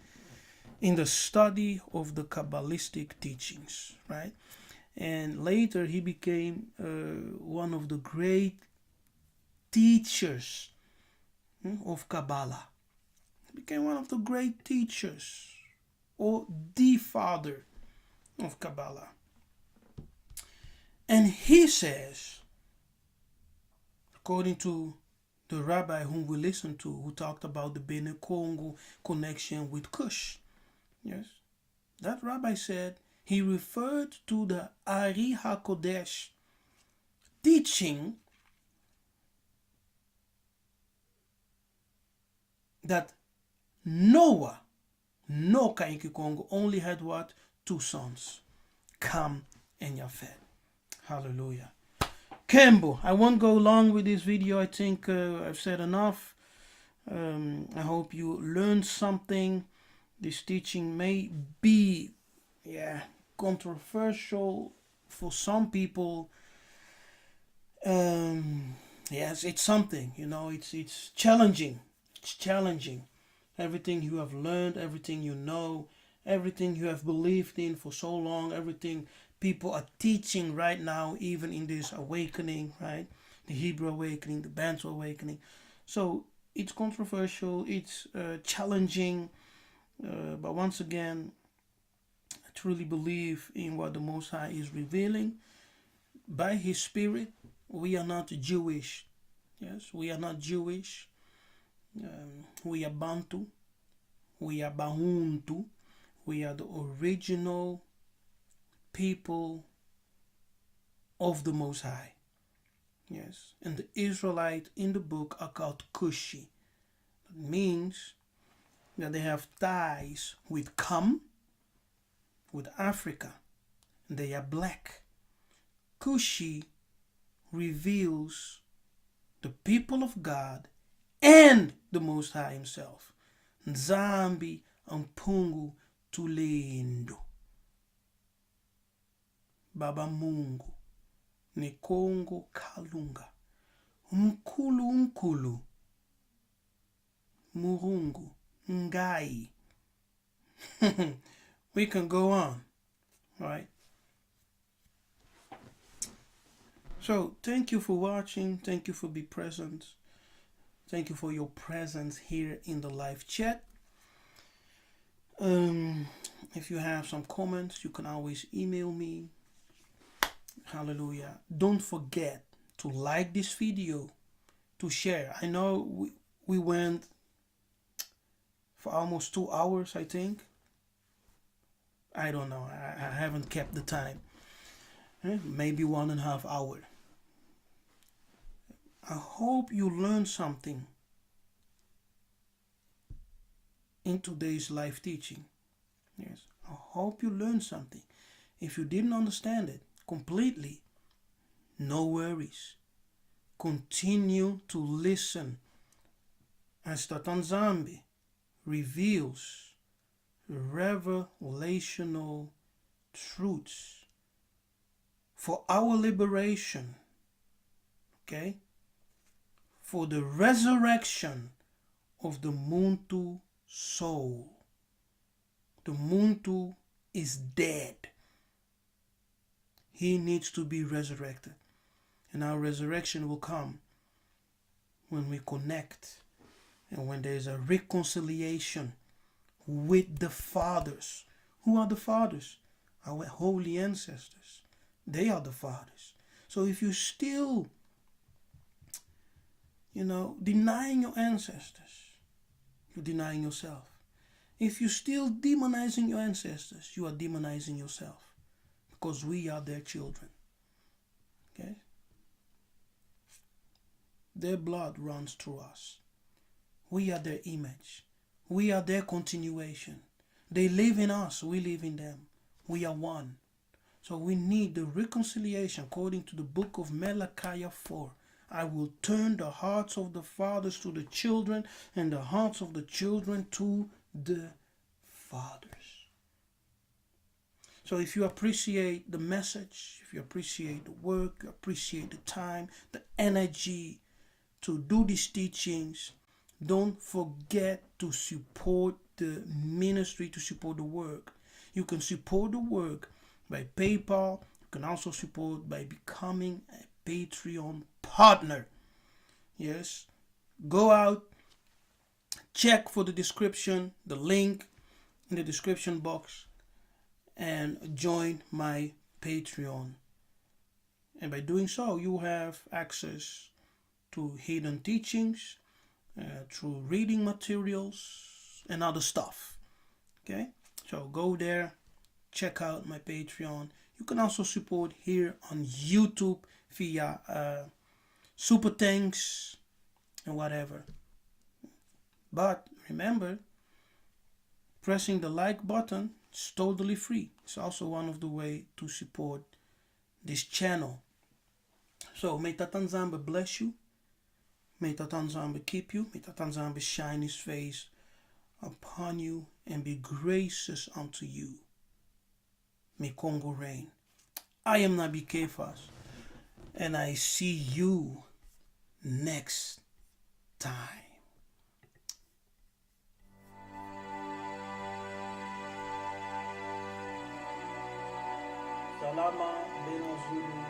in the study of the Kabbalistic teachings, right? And later he became one of the great teachers of Kabbalah. He became one of the great teachers, or the father of Kabbalah. And he says, according to the rabbi whom we listened to, who talked about the Bana Kongo connection with Kush, yes, that rabbi said he referred to the Ari HaKodesh teaching that Noah in Congo only had what? 2 sons, Cam and Japheth. Hallelujah. Campbell, I won't go long with this video. I think I've said enough. I hope you learned something. This teaching may be, controversial for some people. Yes, it's something, it's challenging. It's challenging. Everything you have learned, everything you know, everything you have believed in for so long, everything people are teaching right now, even in this awakening, right? The Hebrew awakening, the Bantu awakening. So it's controversial, it's challenging, but once again, I truly believe in what the Most High is revealing by His Spirit. We are not Jewish. Yes, we are not Jewish. We are Bantu. We are Bahuntu. We are the original people of the Most High. Yes, and the Israelites in the book are called Kushi. That means that they have ties with Kam, with Africa, and they are black. Kushi reveals the people of God and the Most High Himself. Nzambi ampungu tulendo. Baba Mungu ni Congo kalunga. Mkulu Murungu Ngai. We can go on, right? So thank you for watching. Thank you for being present. Thank you for your presence here in the live chat. If you have some comments, you can always email me. Hallelujah. Don't forget to like this video, to share. I know we went for almost 2 hours, I think. I don't know. I haven't kept the time. Maybe 1.5 hours. I hope you learned something in today's live teaching. Yes, I hope you learned something. If you didn't understand it completely, no worries. Continue to listen as the Nzambi reveals revelational truths for our liberation, okay? For the resurrection of the Muntu soul. The Muntu is dead. He needs to be resurrected. And our resurrection will come when we connect and when there is a reconciliation with the fathers. Who are the fathers? Our holy ancestors. They are the fathers. So if you still, denying your ancestors, you're denying yourself. If you're still demonizing your ancestors, you are demonizing yourself. Because we are their children. Okay? Their blood runs through us. We are their image. We are their continuation. They live in us. We live in them. We are one. So we need the reconciliation according to the book of Yiseka'yah 4. I will turn the hearts of the fathers to the children and the hearts of the children to the fathers. So if you appreciate the message, if you appreciate the work, you appreciate the time, the energy to do these teachings, don't forget to support the ministry, to support the work. You can support the work by PayPal. You can also support by becoming a Patreon partner. Yes. Go out, check for the description, the link in the description box, and join my Patreon. And by doing so, you have access to hidden teachings, through reading materials and other stuff. Okay, so go there, check out my Patreon. You can also support here on YouTube via super thanks and whatever. But remember, pressing the like button is totally free. It's also one of the ways to support this channel. So may Tata Nzambi bless you. May Tata Nzambi keep you. May Tata Nzambi shine his face upon you and be gracious unto you. May Congo reign. I am Nabi Kefas, and I see you next time. Salama Benazulu.